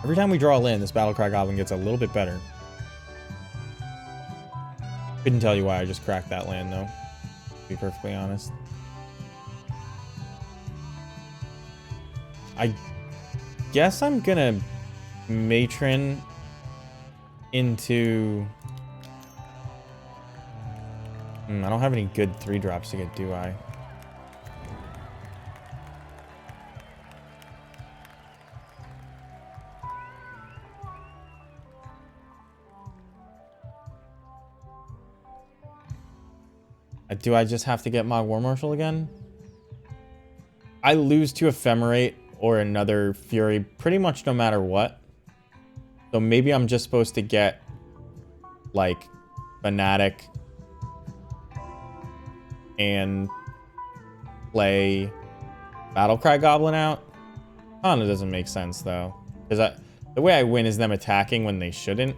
Every time we draw a land, this Battlecry Goblin gets a little bit better. Couldn't tell you why I just cracked that land, though, to be perfectly honest. I guess I'm gonna matron into... I don't have any good 3-drops to get, do I? Do I just have to get my War Marshal again? I lose to Ephemerate or another Fury pretty much no matter what. So maybe I'm just supposed to get, like, Fanatic and play Battlecry Goblin out. Oh, no, it doesn't make sense, though. Because the way I win is them attacking when they shouldn't.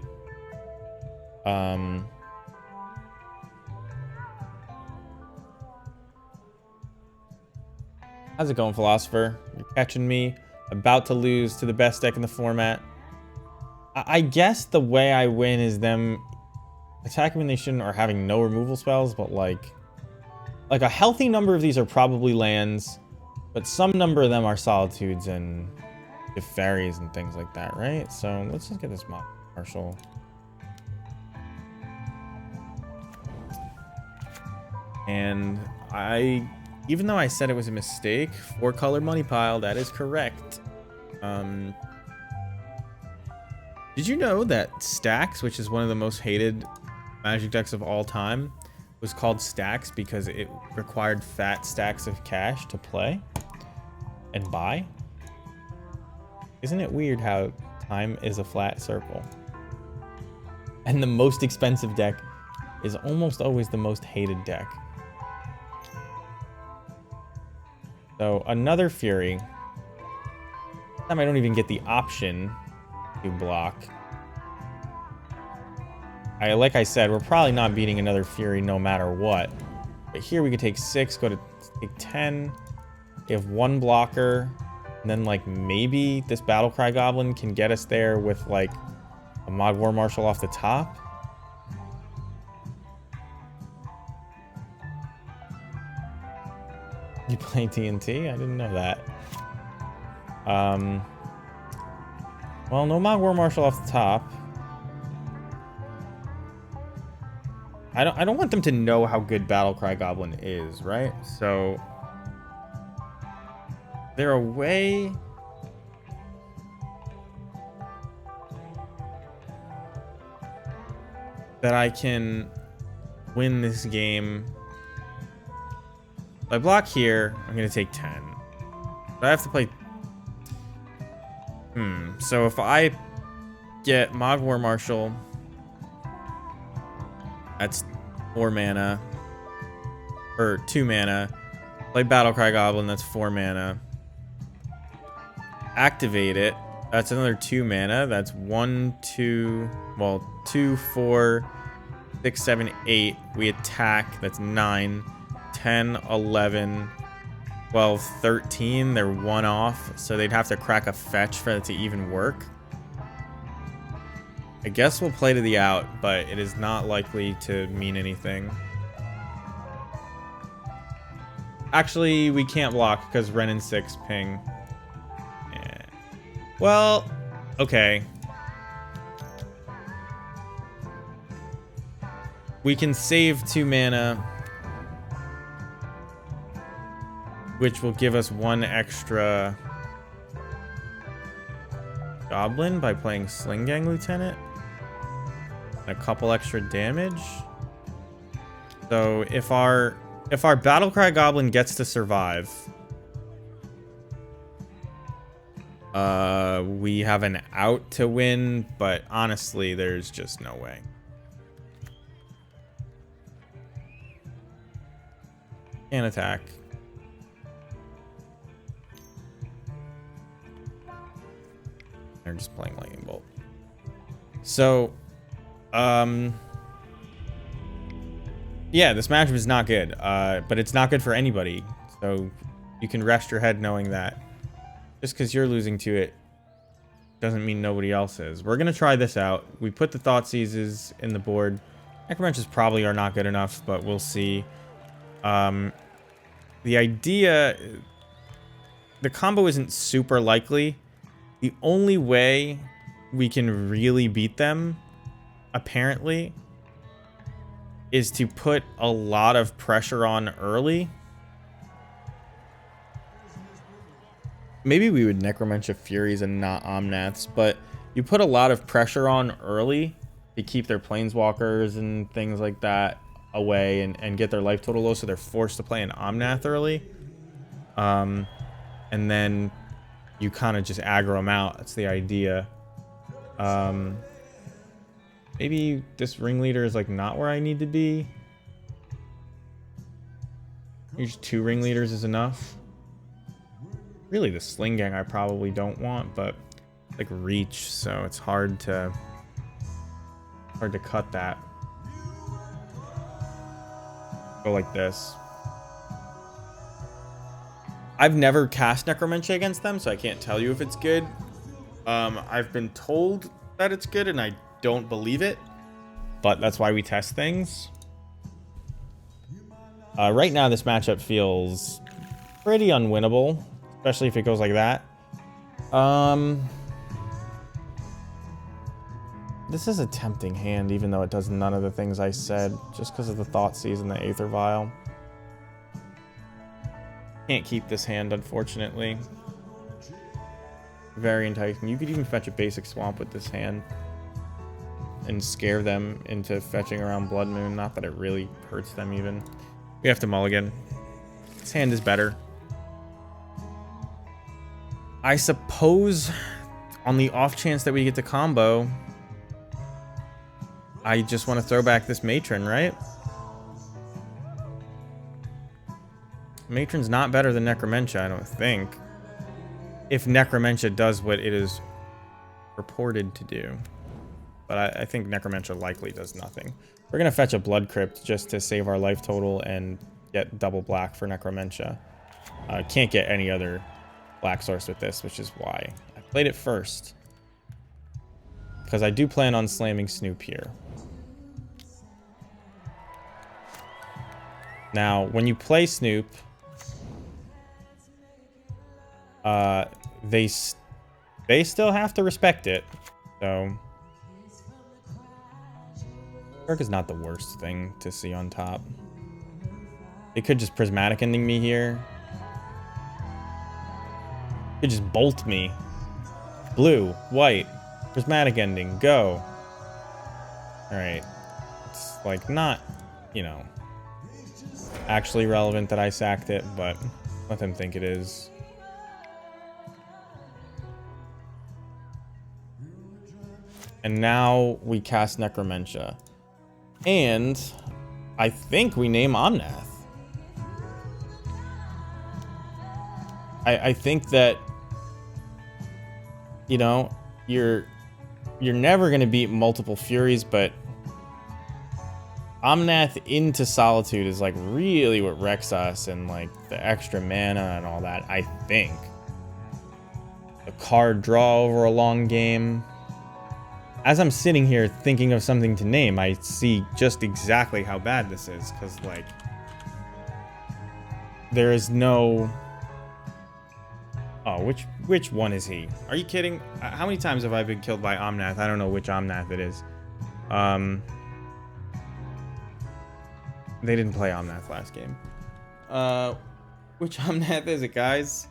How's it going, Philosopher? You're catching me. About to lose to the best deck in the format. I guess the way I win is them attacking when they shouldn't or having no removal spells, but like... Like, a healthy number of these are probably lands, but some number of them are solitudes and fairies and things like that, right? So let's just get this Marshall. And even though I said it was a mistake, 4-color money pile, that is correct. Did you know that Stacks, which is one of the most hated Magic decks of all time, was called Stacks because it required fat stacks of cash to play and buy? Isn't it weird how time is a flat circle? And the most expensive deck is almost always the most hated deck. So another Fury. This time I don't even get the option to block. Like I said, we're probably not beating another Fury no matter what. But here we could take 6, go to take 10. We have 1 blocker. And then, like, maybe this Battlecry Goblin can get us there with, like, a Mod War Marshal off the top. You play TNT? I didn't know that. Well, no Mod War Marshal off the top. I don't want them to know how good Battlecry Goblin is, right? So is there a way that I can win this game? If I block here, I'm gonna take 10. But I have to play. So if I get Mod War Marshal, that's 4 mana. Or 2 mana. Play Battlecry Goblin, that's 4 mana. Activate it. That's another 2 mana. That's 1, 2, well, 2, 4, 6, 7, 8. We attack. That's 9, 10, 11, 12, 13. They're 1 off, so they'd have to crack a fetch for it to even work. I guess we'll play to the out, but it is not likely to mean anything. Actually, we can't block because Ren and 6 ping. Yeah. Well, okay. We can save 2 mana, which will give us 1 extra Goblin by playing Sling Gang Lieutenant. And a couple extra damage. So if our Battlecry Goblin gets to survive, we have an out to win, but honestly, there's just no way. Can't attack. They're just playing Lightning Bolt. So, yeah, this matchup is not good, but it's not good for anybody. So you can rest your head knowing that just because you're losing to it doesn't mean nobody else is. We're going to try this out. We put the Thoughtseizes in the board. Necromancies probably are not good enough, but we'll see. The idea... The combo isn't super likely. The only way we can really beat them, apparently, is to put a lot of pressure on early. Maybe we would Necromantia Furies and not Omnaths, but you put a lot of pressure on early to keep their Planeswalkers and things like that away and get their life total low, so they're forced to play an Omnath early. And then you kind of just aggro them out. That's the idea. Maybe this ringleader is like not where I need to be. Maybe 2 ringleaders is enough. Really, the Sling Gang I probably don't want, but like reach, so it's hard to cut that. Go like this. I've never cast Necromantia against them, so I can't tell you if it's good. I've been told that it's good, and I don't believe it, but that's why we test things. Right now, this matchup feels pretty unwinnable, especially if it goes like that. This is a tempting hand, even though it does none of the things I said, just because of the Thoughtseize and the Aether Vial. Can't keep this hand, unfortunately. Very enticing. You could even fetch a basic Swamp with this hand and scare them into fetching around Blood Moon. Not that it really hurts them even. We have to mulligan. This hand is better. I suppose on the off chance that we get to combo, I just want to throw back this Matron, right? Matron's not better than Necromentia, I don't think. If Necromentia does what it is purported to do. But I think Necromentia likely does nothing. We're going to fetch a Blood Crypt just to save our life total and get double black for Necromentia. Can't get any other black source with this, which is why I played it first. Because I do plan on slamming Snoop here. Now, when you play Snoop, they still have to respect it. So, Kirk is not the worst thing to see on top. It could just prismatic ending me here. It could just bolt me. Blue, white, prismatic ending, go. Alright. It's like not, you know, actually relevant that I sacked it, but let them think it is. And now we cast Necromentia. And I think we name Omnath. I think that, you know, you're never going to beat multiple Furies, but Omnath into Solitude is like really what wrecks us, and like the extra mana and all that, I think. The card draw over a long game. As I'm sitting here thinking of something to name, I see just exactly how bad this is, because like there is no... Oh, which one is he? Are you kidding? How many times have I been killed by Omnath? I don't know which Omnath it is. They didn't play Omnath last game. Which Omnath is it, guys?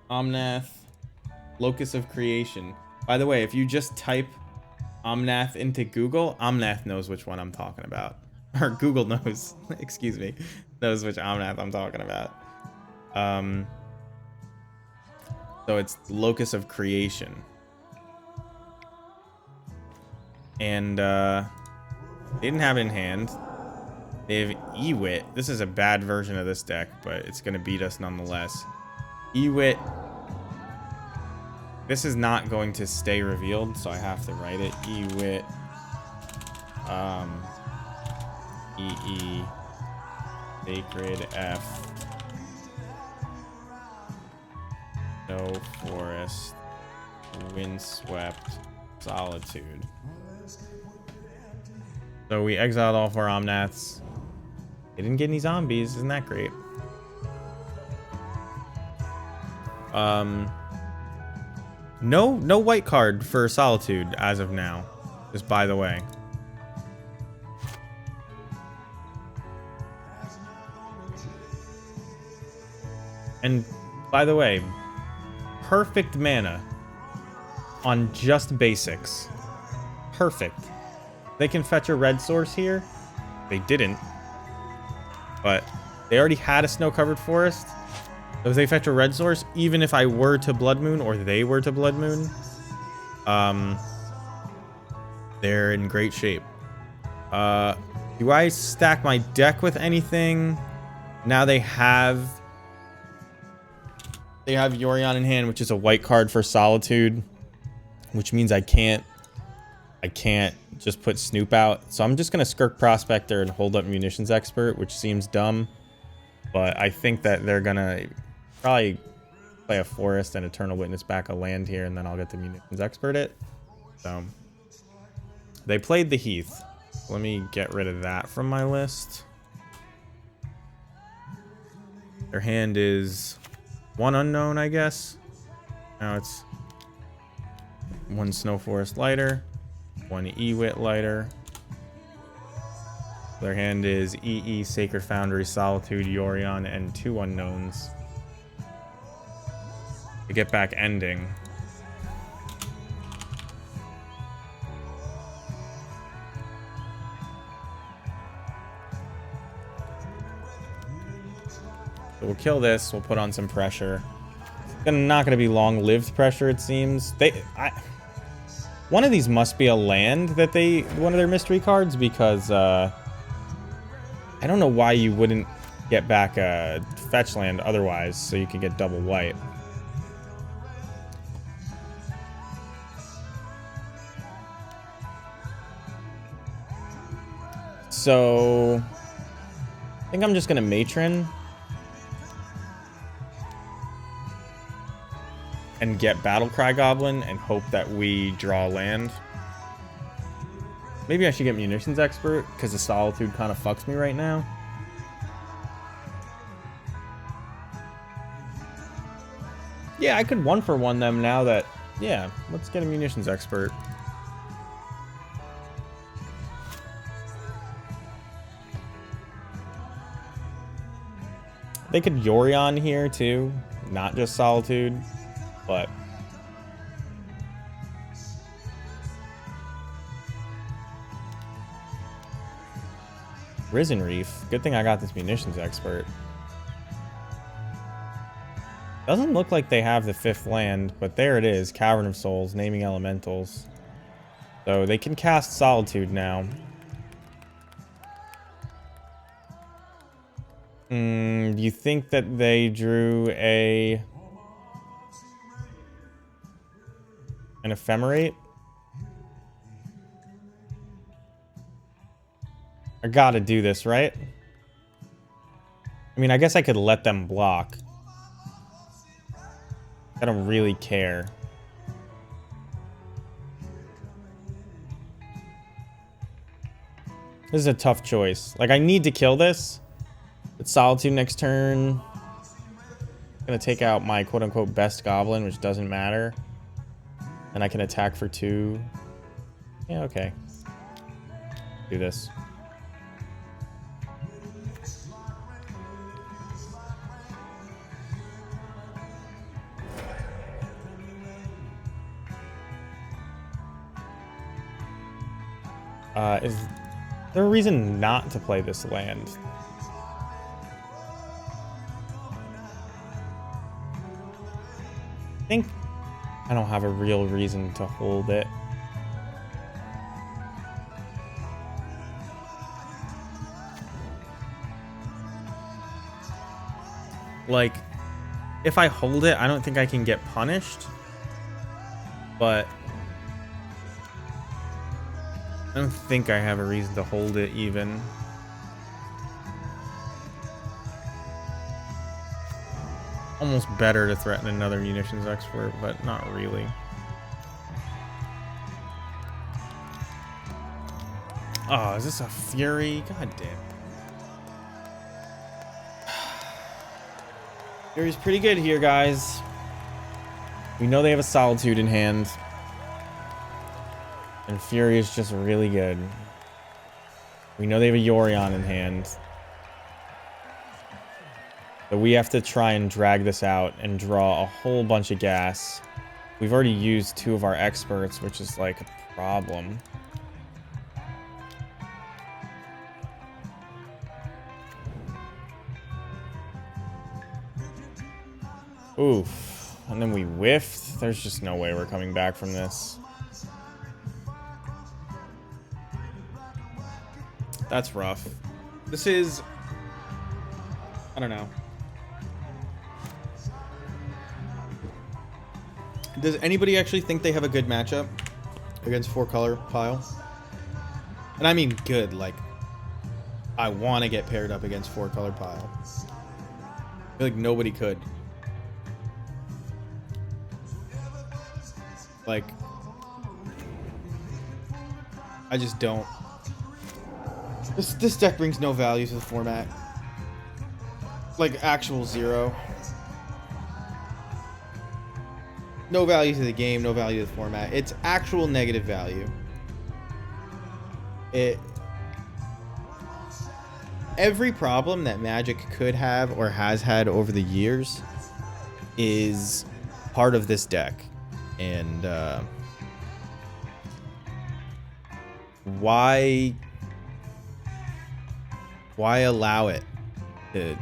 Omnath, Locus of Creation. By the way, if you just type Omnath into Google, Omnath knows which one I'm talking about. Or Google knows, excuse me, knows which Omnath I'm talking about. So it's Locus of Creation. And they didn't have it in hand. They have Ewit. This is a bad version of this deck, but it's going to beat us nonetheless. Ewit. This is not going to stay revealed, so I have to write it. Ewit. EE. Sacred F. No Forest. Windswept. Solitude. So we exiled all 4 Omnaths. They didn't get any zombies. Isn't that great? No white card for Solitude as of now. Just by the way. And by the way, perfect mana on just basics. Perfect. They can fetch a red source here. They didn't. But they already had a snow-covered forest. So if they fetch a red source, even if I were to Blood Moon or they were to Blood Moon, they're in great shape. Do I stack my deck with anything? Now they have Yorion in hand, which is a white card for Solitude, which means I can't just put Snoop out. So I'm just gonna Skirk Prospector and hold up Munitions Expert, which seems dumb, but I think that they're gonna probably play a Forest and Eternal Witness back a land here, and then I'll get the Munitions Expert it. So They played the Heath. Let me get rid of that from my list. Their hand is one unknown, I guess. Now it's one Snow Forest Lighter, one Ewit Lighter. Their hand is EE, Sacred Foundry, Solitude, Yorion, and two unknowns. To get back Ending. So we'll kill this. We'll put on some pressure. It's not going to be long-lived pressure, it seems. One of these must be a land that one of their mystery cards, because I don't know why you wouldn't get back a fetch land otherwise, so you could get double white. So I think I'm just going to Matron and get Battlecry Goblin and hope that we draw land. Maybe I should get Munitions Expert, because the Solitude kind of fucks me right now. Yeah, I could 1-for-1 them now that... Yeah, let's get a Munitions Expert. They could Yorion here, too. Not just Solitude, but... Risen Reef. Good thing I got this Munitions Expert. Doesn't look like they have the 5th land, but there it is. Cavern of Souls, naming elementals. So they can cast Solitude now. Do you think that they drew an Ephemerate? I gotta do this, right? I mean, I guess I could let them block. I don't really care. This is a tough choice. Like, I need to kill this. It's Solitude next turn. I'm gonna take out my quote-unquote best goblin, which doesn't matter. And I can attack for 2. Yeah, okay. Do this. Is there a reason not to play this land? I think I don't have a real reason to hold it. Like, if I hold it, I don't think I can get punished. But I don't think I have a reason to hold it even. Almost better to threaten another Munitions Expert, but not really. Oh, is this a Fury? God damn. Fury's pretty good here, guys. We know they have a Solitude in hand. And Fury is just really good. We know they have a Yorion in hand. So we have to try and drag this out and draw a whole bunch of gas. We've already used 2 of our experts, which is like a problem. Oof. And then we whiffed. There's just no way we're coming back from this. That's rough. This is... I don't know. Does anybody actually think they have a good matchup against 4-color pile? And I mean good, like... I want to get paired up against 4-color pile. I feel like nobody could. Like... I just don't. This deck brings no value to the format. Like, actual zero. No value to the game, no value to the format. It's actual negative value. Every problem that Magic could have or has had over the years is part of this deck. And why allow it to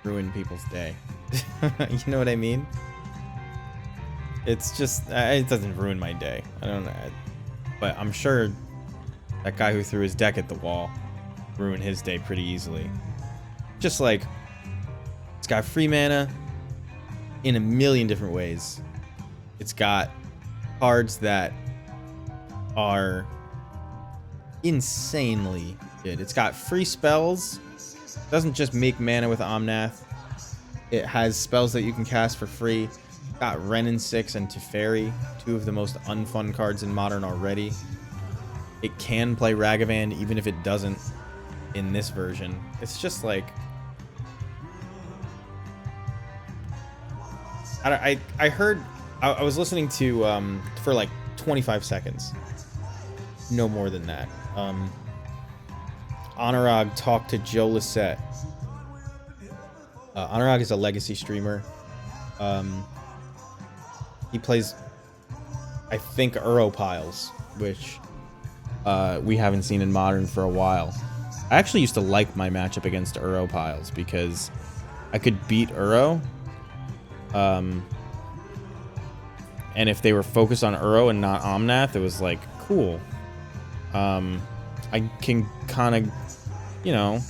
ruin people's day? You know what I mean? It's just, it doesn't ruin my day. I don't know. But I'm sure that guy who threw his deck at the wall ruined his day pretty easily. Just like, it's got free mana in a million different ways. It's got cards that are insanely good. It's got free spells. It doesn't just make mana with Omnath. It has spells that you can cast for free. Got Wrenn and 6 and Teferi, two of the most unfun cards in Modern already. It can play Ragavan even if it doesn't in this version. It's just like, I heard, I was listening to for like 25 seconds, no more than that. Anurag talked to Joe Lissette. Anurag is a legacy streamer. He plays, I think, Uro piles, which we haven't seen in Modern for a while. I actually used to like my matchup against Uro piles because I could beat Uro. And if they were focused on Uro and not Omnath, it was like, cool. I can kind of, you know,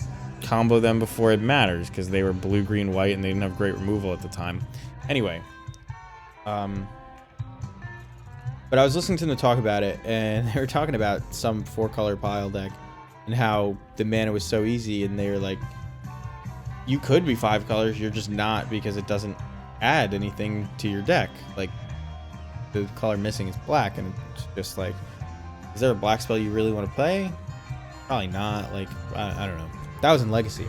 combo them before it matters because they were blue, green, white, and they didn't have great removal at the time. Anyway. But I was listening to them talk about it, and they were talking about some 4-color pile deck and how the mana was so easy, and they were like, you could be 5 colors, you're just not, because it doesn't add anything to your deck. Like, the color missing is black, and it's just like, is there a black spell you really want to play? Probably not. Like, I don't know. That was in Legacy.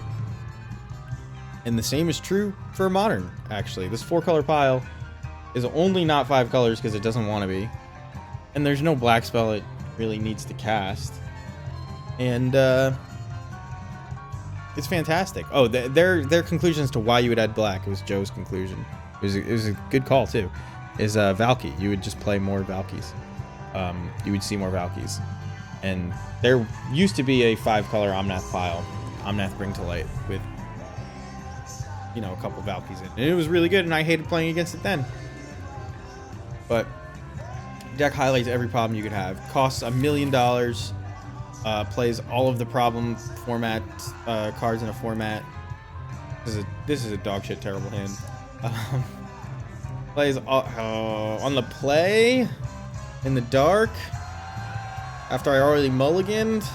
And the same is true for Modern, actually. This 4-color pile is only not 5 colors because it doesn't want to be. And there's no black spell it really needs to cast. And it's fantastic. Oh, their conclusion as to why you would add black, it was Joe's conclusion. It was a good call too. Is Valky. You would just play more Valkyes. You would see more Valkyes. And there used to be a 5-color Omnath pile, Omnath Bring to Light, with, you know, a couple Valkyes in. And it was really good, and I hated playing against it then. But deck highlights every problem you could have. Costs $1 million. Plays all of the problem format cards in a format. This is a dog shit terrible hand. Plays all, on the play in the dark after I already mulliganed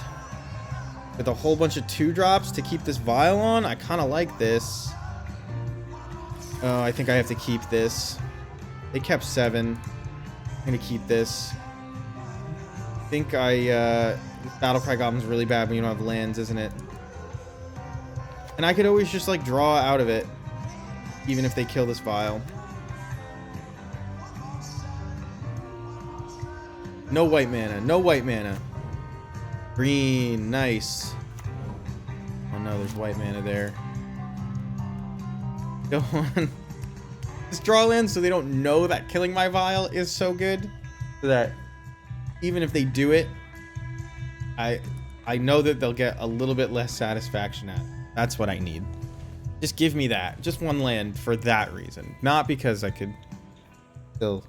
with a whole bunch of 2-drops to keep this vial on. I kind of like this. Oh, I think I have to keep this. They kept 7. I'm gonna keep this. I think Battlecry Goblin's really bad when you don't have lands, isn't it? And I could always just like draw out of it, even if they kill this vial. No white mana. No white mana. Green. Nice. Oh no, there's white mana there. Go on. Just draw lands so they don't know that killing my vial is so good. So that even if they do it, I know that they'll get a little bit less satisfaction out of it. That's what I need. Just give me that. Just one land for that reason. Not because I could still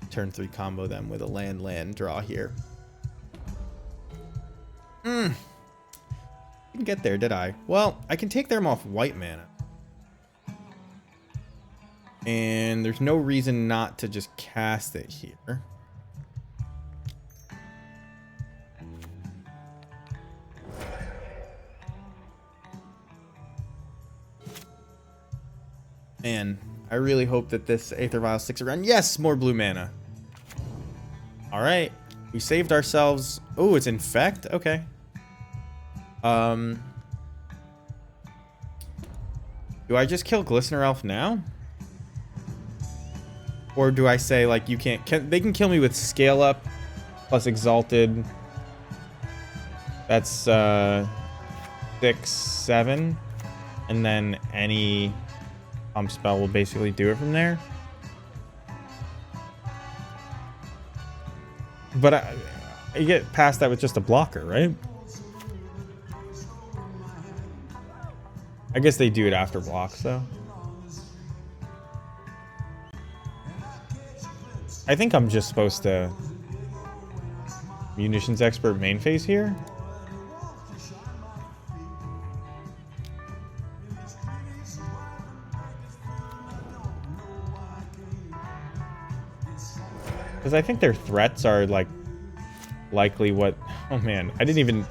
turn 3 combo them with a land draw here. Didn't get there, did I? Well, I can take them off white mana. And there's no reason not to just cast it here. Man, I really hope that this Aether Vial sticks around. Yes, more blue mana. Alright. We saved ourselves. Oh, it's infect. Okay. Do I just kill Glistener Elf now? Or do I say, like, you can't... they can kill me with Scale Up plus Exalted. That's, 6, 7. And then any pump spell will basically do it from there. But you get past that with just a blocker, right? I guess they do it after blocks, though. I think I'm just supposed to Munitions Expert main phase here. Because I think their threats are, like, likely what... Oh, man. I didn't even...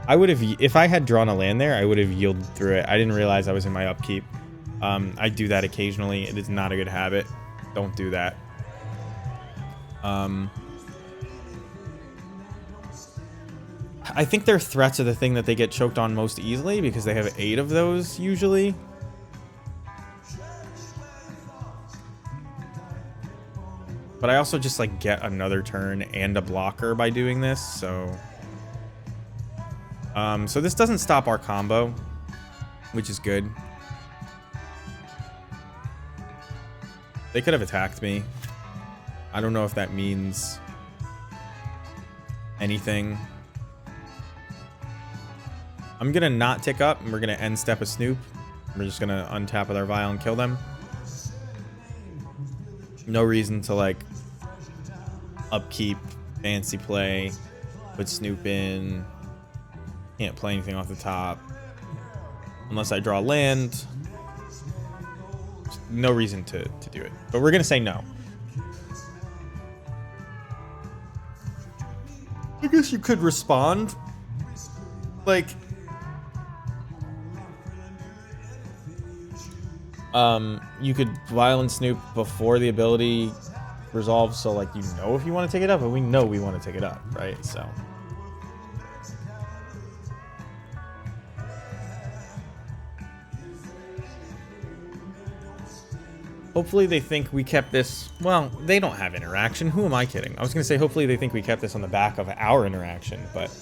I would have... If I had drawn a land there, I would have yielded through it. I didn't realize I was in my upkeep. I do that occasionally. It is not a good habit. Don't do that. I think their threats are the thing that they get choked on most easily because they have 8 of those usually. But I also just like get another turn and a blocker by doing this, so so this doesn't stop our combo, which is good. They could have attacked me. I don't know if that means anything. I'm gonna not tick up, and we're gonna end step a Snoop. We're just gonna untap with our Vial and kill them. No reason to like upkeep, fancy play, put Snoop in. Can't play anything off the top unless I draw land. No reason to do it, but we're gonna say no. I guess you could respond like you could Violent Snoop before the ability resolves, so like you know if you want to take it up, but we know we want to take it up, right? So hopefully they think we kept this. Well, they don't have interaction. Who am I kidding? I was gonna say hopefully they think we kept this on the back of our interaction, but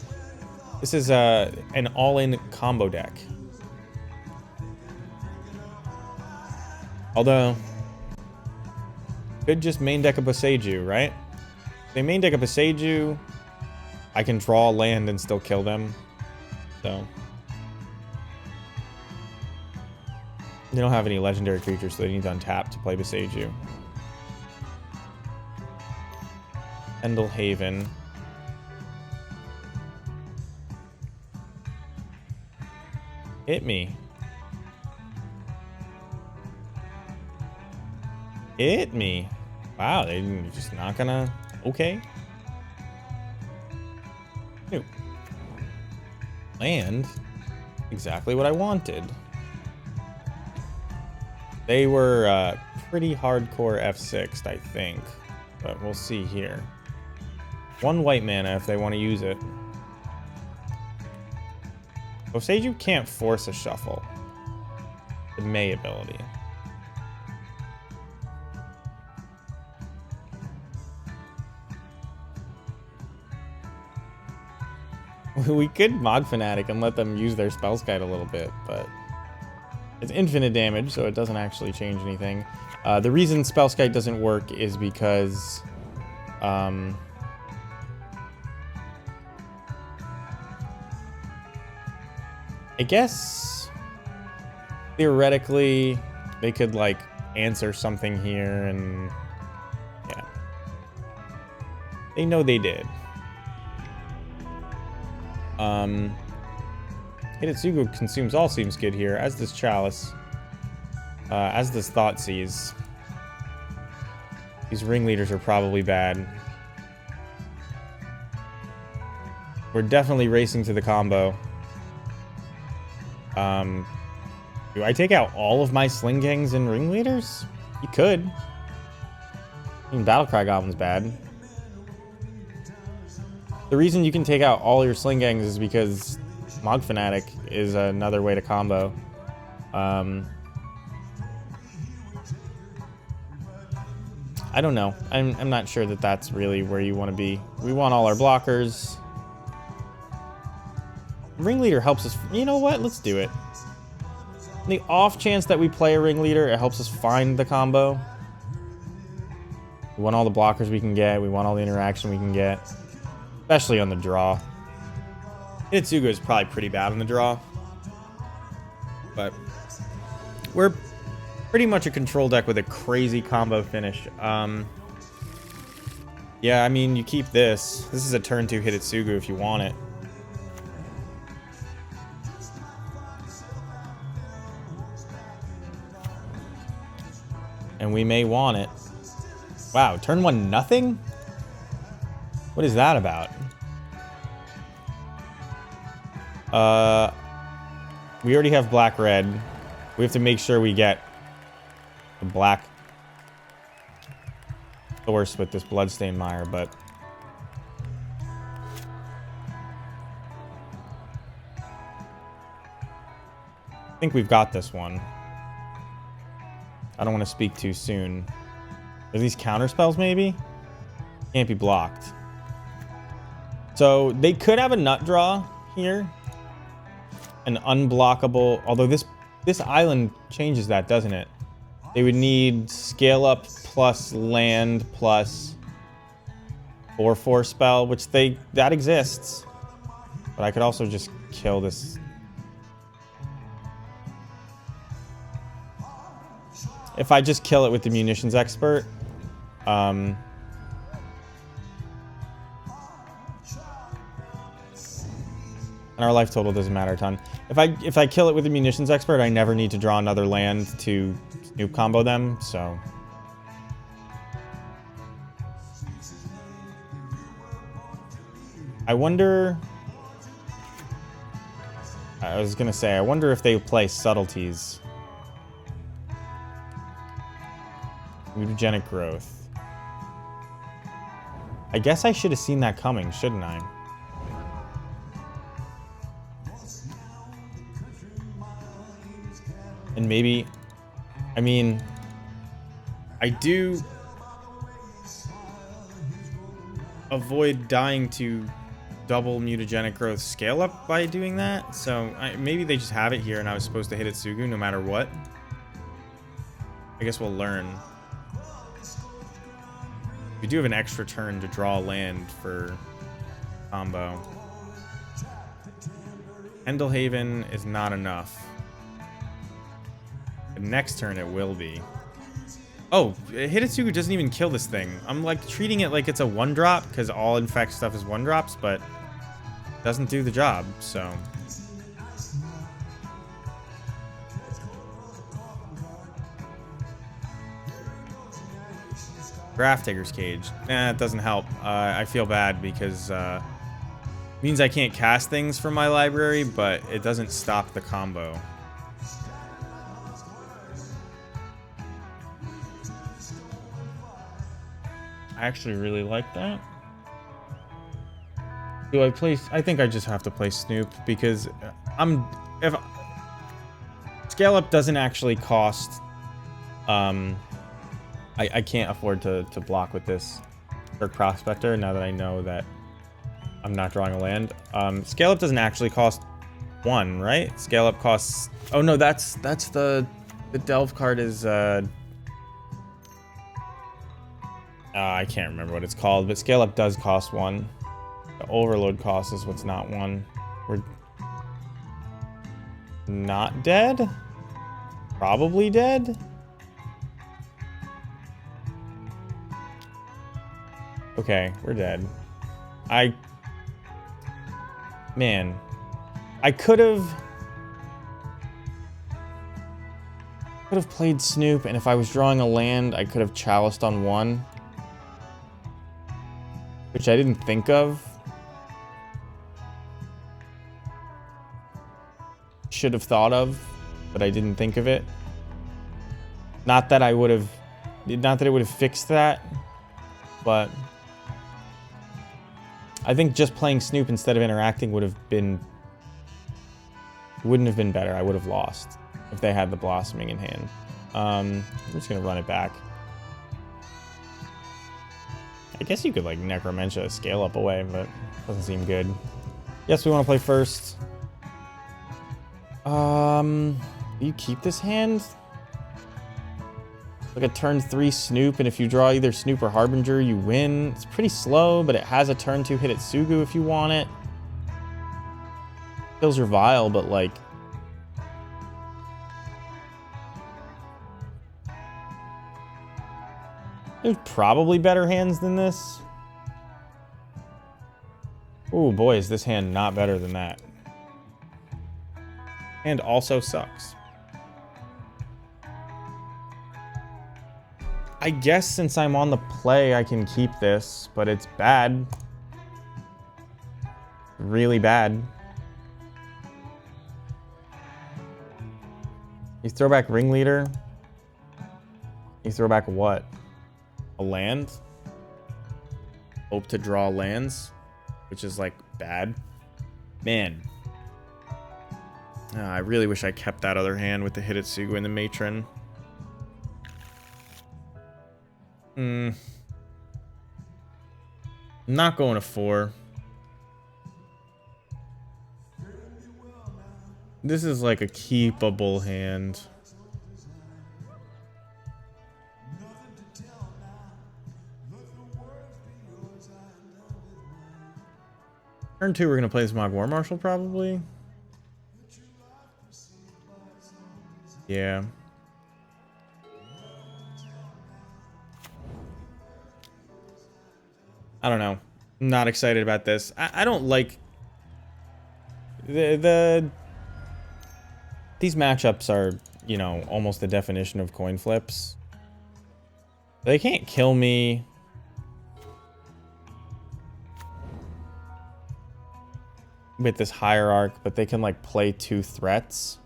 this is an all-in combo deck. Although, could just main deck a Boseiju, right? If they main deck a Boseiju, I can draw land and still kill them. So. They don't have any legendary creatures, so they need to untap to play Boseiju. Endel Haven. Hit me. Hit me. Wow, they're just not gonna... Okay. Ew. Land. Exactly what I wanted. They were pretty hardcore F6'd, I think. But we'll see here. 1 white mana if they want to use it. Boseiju can't force a shuffle. The May ability. We could Mod Fanatic and let them use their Spell Guide a little bit, but it's infinite damage, so it doesn't actually change anything. The reason Spell Guide doesn't work is because I guess theoretically they could like answer something here, and yeah, they know they did. Hitotsugu consumes all seems good here, as does Chalice. As does Thoughtseize. These ringleaders are probably bad. We're definitely racing to the combo. Do I take out all of my Sling Gangs and ringleaders? You could. I mean, Battlecry Goblin's bad. The reason you can take out all your sling gangs is because Mog Fanatic is another way to combo. I don't know. I'm not sure that that's really where you want to be. We want all our blockers. Ringleader helps us. You know what? Let's do it. The off chance that we play a Ringleader, it helps us find the combo. We want all the blockers we can get. We want all the interaction we can get. Especially on the draw. Hitsuga is probably pretty bad on the draw. But we're pretty much a control deck with a crazy combo finish. Yeah, I mean, you keep this. This is a turn 2 Hitsuga if you want it. And we may want it. Wow, turn 1 nothing? What is that about? We already have black-red. We have to make sure we get the black source with this Bloodstained Mire, but... I think we've got this one. I don't want to speak too soon. Are these counter spells, maybe? Can't be blocked. So, they could have a nut draw here. An unblockable... Although this island changes that, doesn't it? They would need scale up plus land plus 4/4 spell, which that exists. But I could also just kill this. If I just kill it with the munitions expert, and our life total doesn't matter a ton. If I kill it with the munitions expert, I never need to draw another land to snoop combo them, so. I wonder... I was gonna say, I wonder if they play subtleties. Mutagenic growth. I guess I should have seen that coming, shouldn't I? And maybe, I mean, I do avoid dying to double mutagenic growth scale up by doing that. So maybe they just have it here and I was supposed to hit Hitsuga no matter what. I guess we'll learn. We do have an extra turn to draw land for combo. Endelhaven is not enough. The next turn it will be. Oh, Hitsuga doesn't even kill this thing. I'm like treating it like it's a 1-drop because all infect stuff is 1-drops, but it doesn't do the job, so. Graph Digger's Cage. Nah, it doesn't help. I feel bad because it means I can't cast things from my library, but it doesn't stop the combo. I actually really like that. Do I play... I think I just have to play Snoop because if Scale Up doesn't actually cost... I can't afford to block with this Berk Prospector now that I know that I'm not drawing a land. Scale Up doesn't actually cost 1, right? Scale Up costs... Oh no, that's the Delve card is... I can't remember what it's called, but Scale Up does cost 1. The Overload cost is what's not 1. We're not dead? Probably dead? Okay, we're dead. Man. I could have played Snoop, and if I was drawing a land, I could have chaliced on 1. Which I didn't think of. Should have thought of, but I didn't think of it. Not that it would have fixed that, but I think just playing Snoop instead of interacting wouldn't have been better. I would have lost if they had the Blossoming in hand. I'm just gonna run it back. I guess you could like Necromentia scale up away, but doesn't seem good. Yes, we want to play first. You keep this hand? Like a turn 3 Snoop, and if you draw either Snoop or Harbinger, you win. It's pretty slow, but it has a turn 2 Hidetsugu if you want it. Kills your Vial, but like... there's probably better hands than this. Oh boy, is this hand not better than that. And also sucks. I guess since I'm on the play, I can keep this, but it's bad. Really bad. You throw back Ringleader. You throw back what? A land? Hope to draw lands, which is like bad. Man. I really wish I kept that other hand with the Hidetsugu and the Matron. Not going to 4. This is like a keepable hand. Turn 2, we're going to play Smog War Marshal, probably. Yeah. I don't know. I'm not excited about this. I don't like... These matchups are, you know, almost the definition of coin flips. They can't kill me. With this Hierarch, but they can like play 2 threats.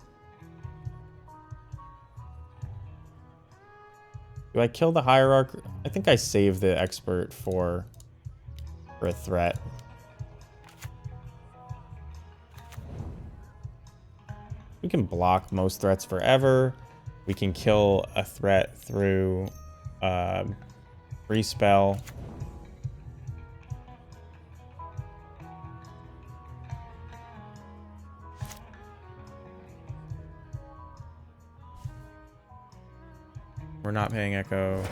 Do I kill the Hierarch? I think I save the Expert for a threat. We can block most threats forever. We can kill a threat through free spell. We're not paying Echo,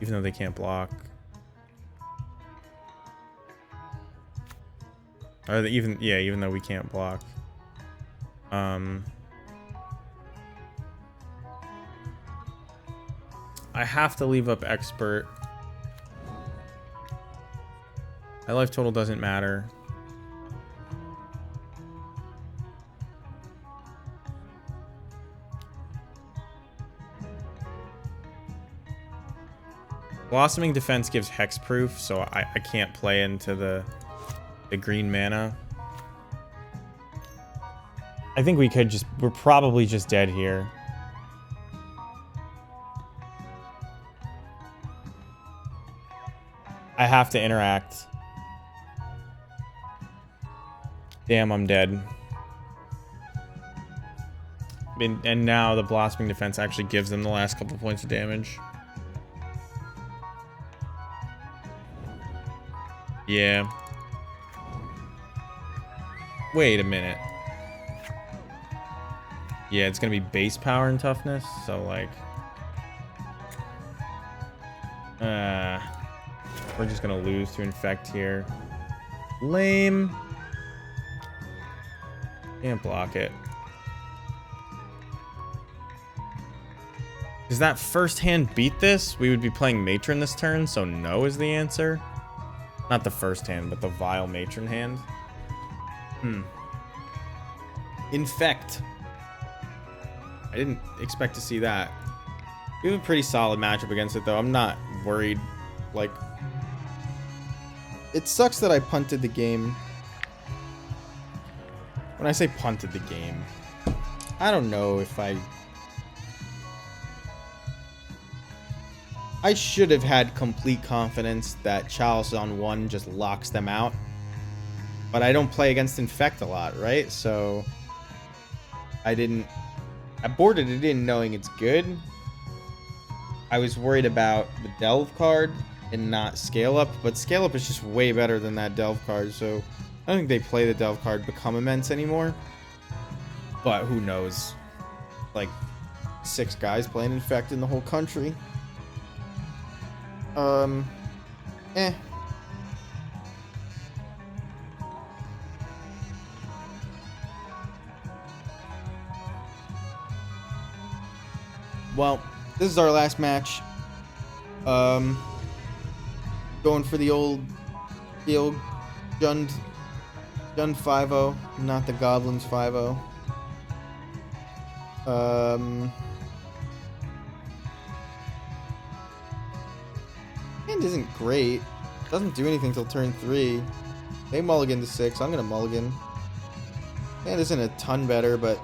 even though they can't block. Or even though we can't block. I have to leave up Expert. My life total doesn't matter. Blossoming Defense gives hexproof, so I can't play into the green mana. I think we're probably just dead here. I have to interact. Damn, I'm dead. And now the Blossoming Defense actually gives them the last couple points of damage. Yeah. Wait a minute. Yeah, it's gonna be base power and toughness, so like... we're just gonna lose to Infect here. Lame. Can't block it. Does that first hand beat this? We would be playing Matron this turn, so no is the answer. Not the first hand, but the Vile Matron hand. Infect. I didn't expect to see that. We have a pretty solid matchup against it, though. I'm not worried. Like, it sucks that I punted the game. When I say punted the game, I don't know if I I should have had complete confidence that Chalice on 1 just locks them out. But I don't play against Infect a lot, right? So I boarded it in knowing it's good. I was worried about the Delve card and not Scale Up, but Scale Up is just way better than that Delve card, so I don't think they play the Delve card Become Immense anymore. But who knows? Like 6 guys playing Infect in the whole country. Eh. Well, this is our last match. Going for the old Jund 5-0, not the Goblins 5-0. Hand isn't great. Doesn't do anything till turn 3. They mulligan to 6. I'm gonna mulligan. Hand isn't a ton better, but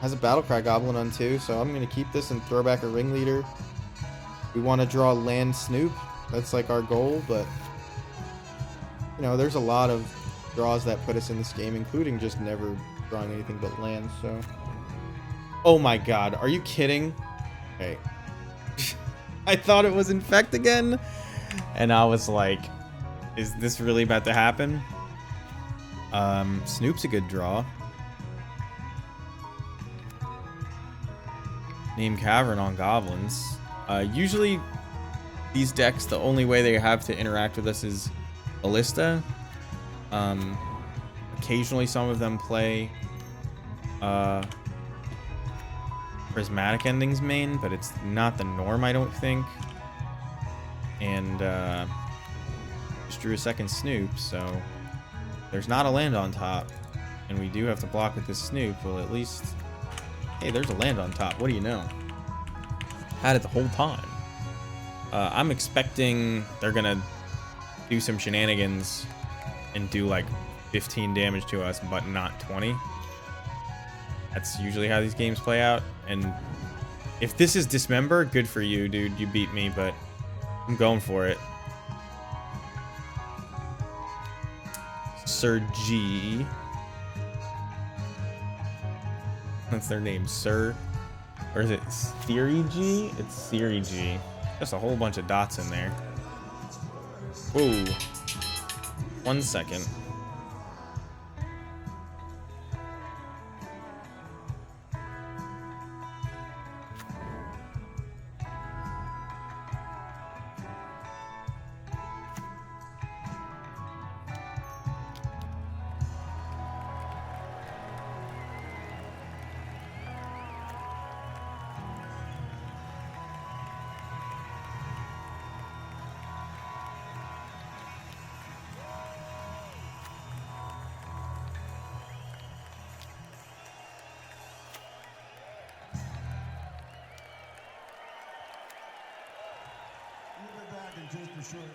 has a Battlecry Goblin on 2, so I'm gonna keep this and throw back a Ringleader. We want to draw land Snoop. That's like our goal, but you know, there's a lot of draws that put us in this game, including just never drawing anything but land. So, oh my god, are you kidding? Okay. I thought it was Infect again, and I was like, is this really about to happen? Snoop's a good draw. Name Cavern on Goblins. Usually these decks, the only way they have to interact with us is Ballista. Occasionally some of them play Prismatic Endings main, but it's not the norm, I don't think. And just drew a second Snoop, so there's not a land on top, and we do have to block with this Snoop. Well, at least, hey, there's a land on top. What do you know? Had it the whole time. I'm expecting they're gonna do some shenanigans and do like 15 damage to us, but not 20. That's usually how these games play out. And if this is Dismember, good for you, dude. You beat me, but I'm going for it. Sir G. That's their name, Sir. Or is it Theory G? It's Theory G. Just a whole bunch of dots in there. Ooh. 1 second.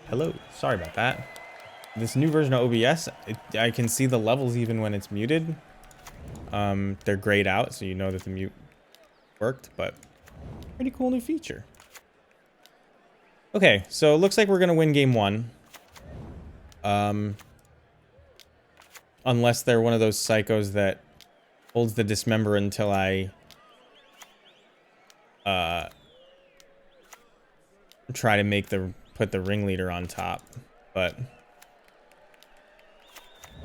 Hello, sorry about that. This new version of OBS, I can see the levels even when it's muted. They're grayed out, so you know that the mute worked, but pretty cool new feature. Okay, so it looks like we're gonna win game 1. Unless they're one of those psychos that holds the Dismember until I try to put the Ringleader on top. But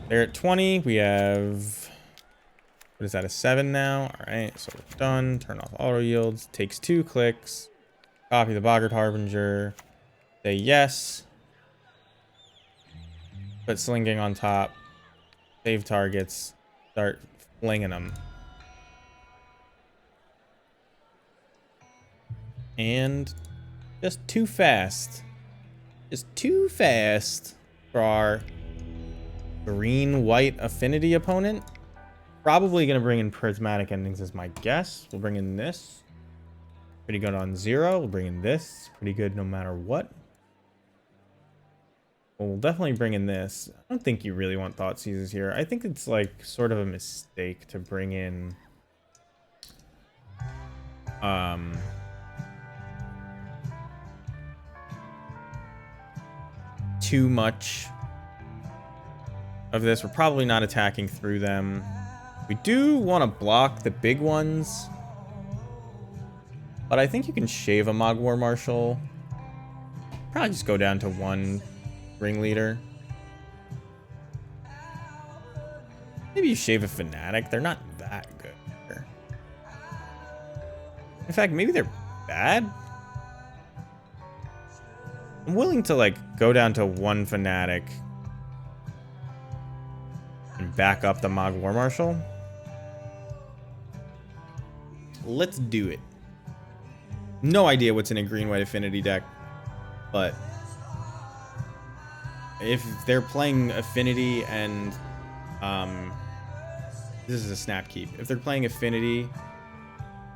they're at 20. We have, what is that, a 7 now? All right, so we're done. Turn off auto yields. Takes 2 clicks. Copy the Boggart Harbinger. Say yes. Put Slinging on top. Save targets. Start flinging them. And just too fast. Just too fast for our green-white affinity opponent. Probably going to bring in Prismatic Endings as my guess. We'll bring in this. Pretty good on 0. We'll bring in this. Pretty good no matter what. We'll definitely bring in this. I don't think you really want Thoughtseizes here. I think it's like sort of a mistake to bring in too much of this. We're probably not attacking through them. We do want to block the big ones. But I think you can shave a Mog War Marshal. Probably just go down to 1 ringleader. Maybe you shave a Fanatic. They're not that good here. In fact, maybe they're bad. I'm willing to, like, go down to 1 Fanatic and back up the Mog War Marshal. Let's do it. No idea what's in a green-white affinity deck, but if they're playing affinity and this is a snap keep. If they're playing affinity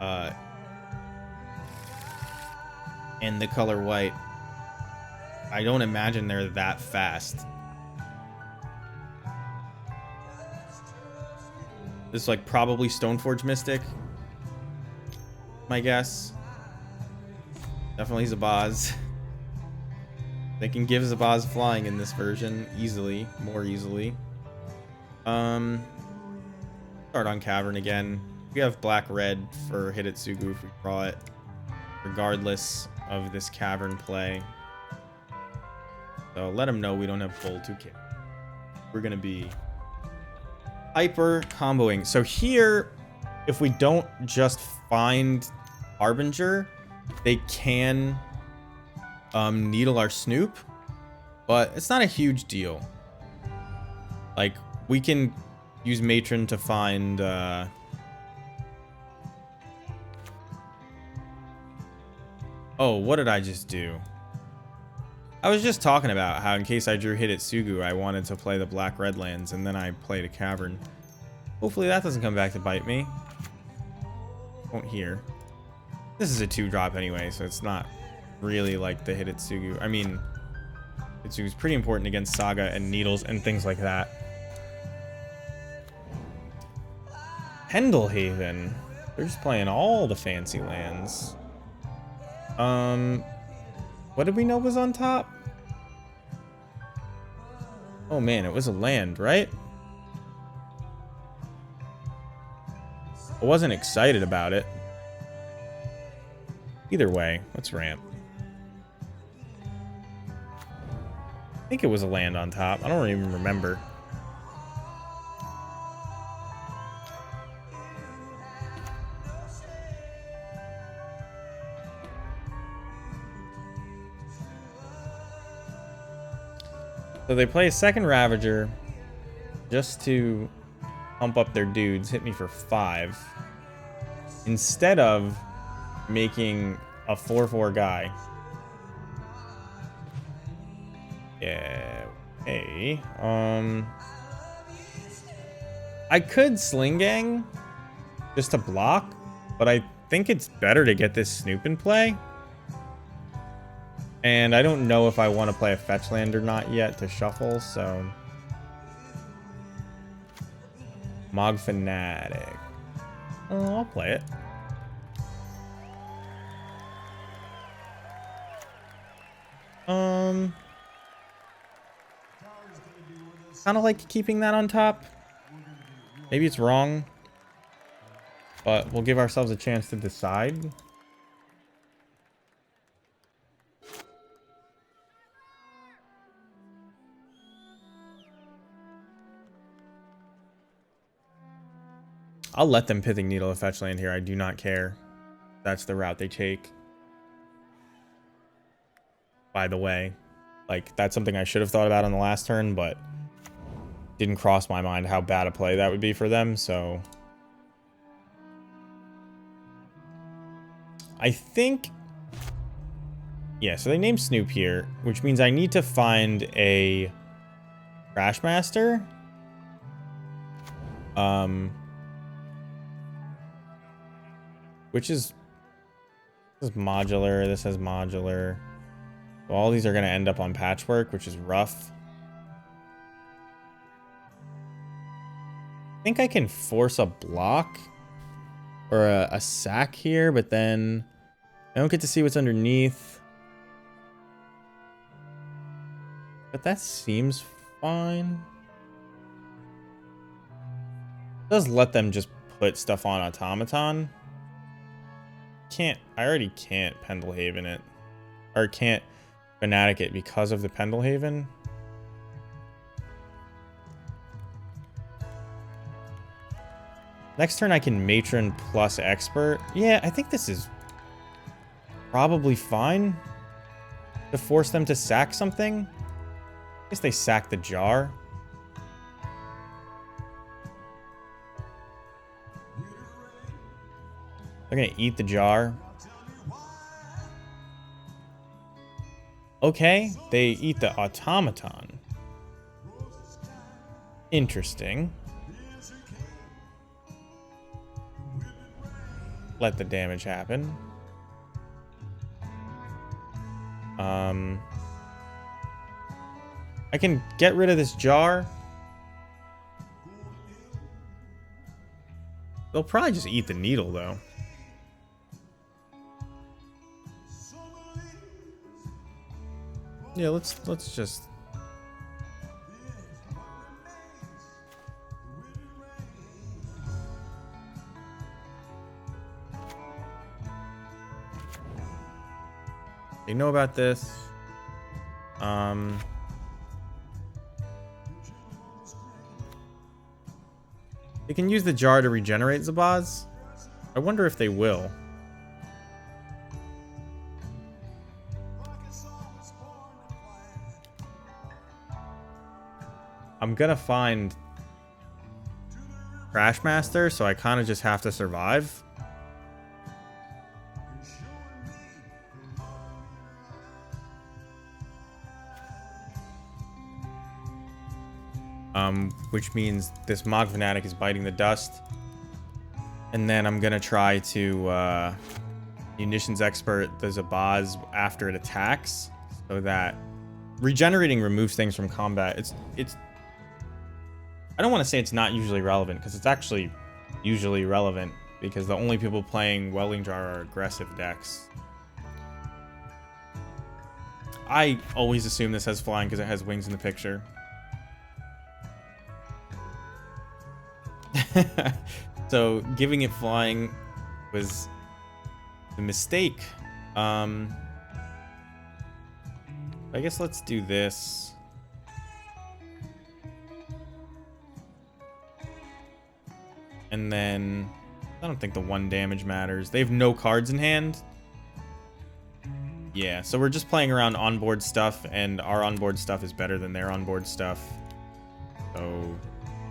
and the color white, I don't imagine they're that fast. This is like probably Stoneforge Mystic, my guess. Definitely Zabaz. They can give Zabaz flying in this version easily, more easily. Start on Cavern again. We have black-red for Hidetsugu if we draw it, regardless of this Cavern play. So let them know we don't have full 2K. We're gonna be hyper comboing. So here, if we don't just find Harbinger, they can needle our Snoop, but it's not a huge deal. Like, we can use Matron to find oh, what did I just do? I was just talking about how in case I drew Hidetsugu, I wanted to play the black-red lands, and then I played a Cavern. Hopefully that doesn't come back to bite me. Won't hear. This is a 2-drop anyway, so it's not really like the Hidetsugu. I mean, Hidetsugu's pretty important against Saga and Needles and things like that. Pendelhaven. They're just playing all the fancy lands. What did we know was on top? Oh man, it was a land, right? I wasn't excited about it. Either way, let's ramp. I think it was a land on top. I don't even remember. So they play a second Ravager just to pump up their dudes, hit me for 5, instead of making a 4/4 guy. Yeah. Hey. I could Sling Gang just to block, but I think it's better to get this Snoop in play. And I don't know if I want to play a fetch land or not yet to shuffle, so Mog Fanatic. Oh, I'll play it. Kind of like keeping that on top. Maybe it's wrong, but we'll give ourselves a chance to decide. I'll let them Pithing Needle a fetch land here. I do not care. That's the route they take. By the way, like, that's something I should have thought about on the last turn, but didn't cross my mind how bad a play that would be for them, so I think, yeah, so they named Snoop here, which means I need to find a Crashmaster. Which is, this is modular, this has modular. So all these are going to end up on Patchwork, which is rough. I think I can force a block or a sack here, but then I don't get to see what's underneath. But that seems fine. It does let them just put stuff on automaton. I already can't Pendlehaven it. Or can't Fanatic it because of the Pendlehaven. Next turn I can Matron plus Expert. Yeah, I think this is probably fine to force them to sack something. I guess they sack the jar. They're gonna eat the jar. Okay, they eat the automaton. Interesting. Let the damage happen. I can get rid of this jar. They'll probably just eat the needle, though. Yeah, let's just... They know about this. They can use the jar to regenerate Zabaz. I wonder if they will. I'm gonna find Crashmaster, so I kind of just have to survive. Which means this Mog Fanatic is biting the dust. And then I'm gonna try to Munitions Expert the Zabaz after it attacks, so that regenerating removes things from combat. It's I don't want to say it's not usually relevant, because it's actually usually relevant, because the only people playing Welding Jar are aggressive decks. I always assume this has flying because it has wings in the picture. So giving it flying was a mistake. I guess let's do this. And then I don't think the 1 damage matters. They have no cards in hand. Yeah, so we're just playing around onboard stuff, and our onboard stuff is better than their onboard stuff. So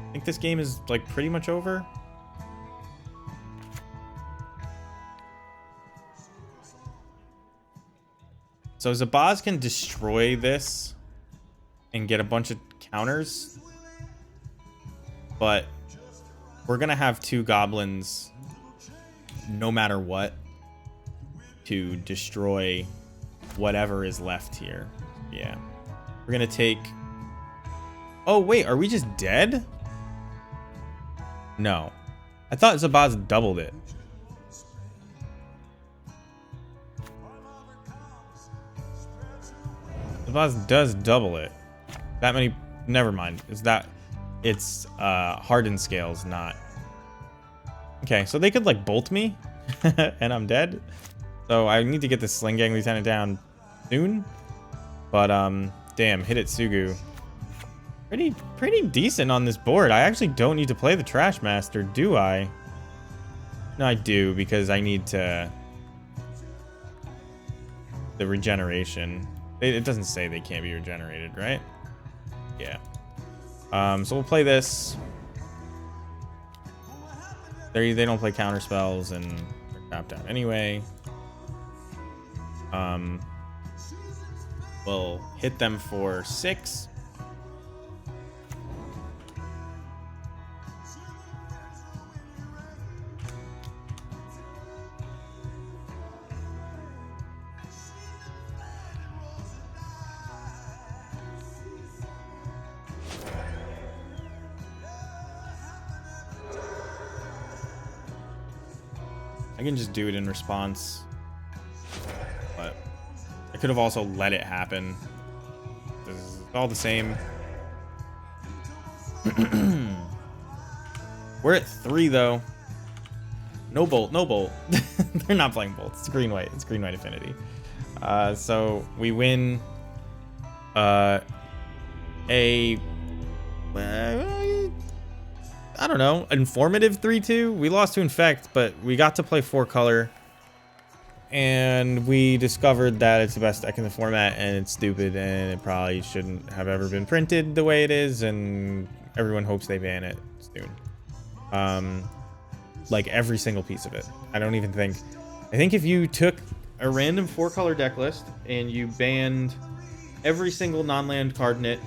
I think this game is like pretty much over. So Zabaz can destroy this and get a bunch of counters, but we're gonna have 2 goblins no matter what to destroy whatever is left here. Yeah, we're gonna take... Oh wait, are we just dead? No, I thought Zabaz doubled it. Zabaz does double it. That many... Never mind. It's hardened scales, not... Okay, so they could like bolt me and I'm dead. So I need to get the Sling Gang Lieutenant down soon. But damn, hit it Sugu. Pretty decent on this board. I actually don't need to play the Trash Master, do I? No, I do, because I need to... The regeneration. It doesn't say they can't be regenerated, right? Yeah. So we'll play this. They don't play counter spells, and they're tapped out anyway. We'll hit them for 6. I can just do it in response, but I could have also let it happen. This is all the same. We're at 3 though. No bolt, no bolt. They're not playing bolt. It's green white. It's green white affinity. So we win I don't know, informative 3-2. We lost to infect, but we got to play 4 color, and we discovered that it's the best deck in the format, and it's stupid, and it probably shouldn't have ever been printed the way it is, and everyone hopes they ban it soon. Like every single piece of it. I think if you took a random 4 color deck list and you banned every single non-land card in it,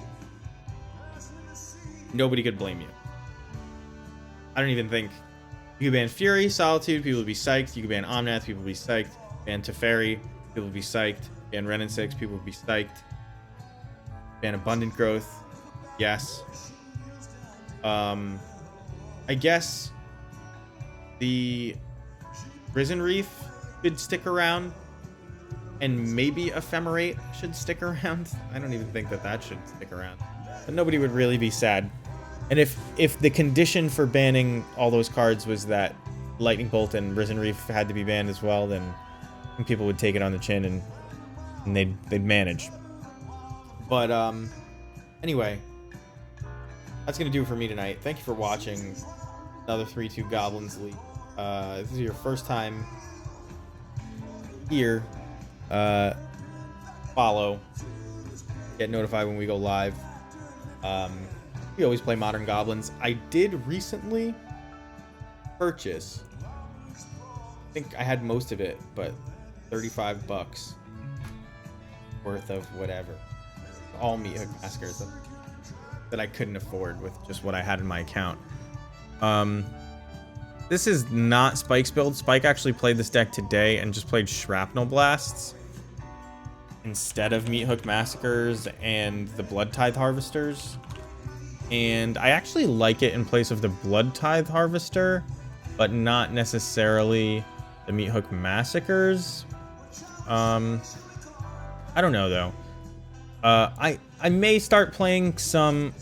nobody could blame you. I don't even think you could ban Fury, Solitude, people would be psyched. You could ban Omnath, people would be psyched. Ban Teferi, people would be psyched. Ban Renin 6, people would be psyched. Ban Abundant Growth, yes. I guess the Risen Reef should stick around, and maybe Ephemerate should stick around. I don't even think that should stick around, but nobody would really be sad. And if the condition for banning all those cards was that Lightning Bolt and Risen Reef had to be banned as well, then I think people would take it on the chin and they'd manage. But anyway, that's gonna do it for me tonight. Thank you for watching another 3-2 Goblins League. If this is your first time here, follow, get notified when we go live. We always play Modern Goblins. I did recently purchase, I think I had most of it, but $35 worth of whatever, all Meat Hook Massacres that I couldn't afford with just what I had in my account. This is not Spike's build. Spike actually played this deck today and just played Shrapnel Blasts instead of Meat Hook Massacres and the Blood Tithe Harvesters. And I actually like it in place of the Blood Tithe Harvester, but not necessarily the Meat Hook Massacres. I don't know though. I may start playing some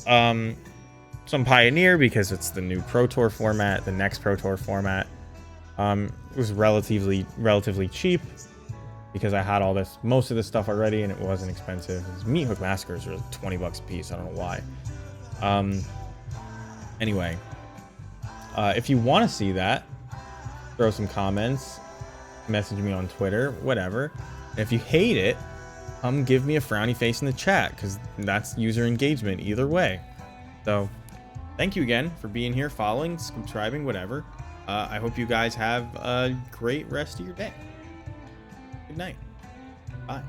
Pioneer because it's the new Pro Tour format, the next Pro Tour format. It was relatively cheap because I had most of this stuff already, and it wasn't expensive. Meat Hook Massacres are $20 a piece. I don't know why. Anyway, if you want to see that, throw some comments, message me on Twitter, whatever. And if you hate it, give me a frowny face in the chat, because that's user engagement either way. So thank you again for being here, following, subscribing, whatever. I hope you guys have a great rest of your day. Good night. Bye.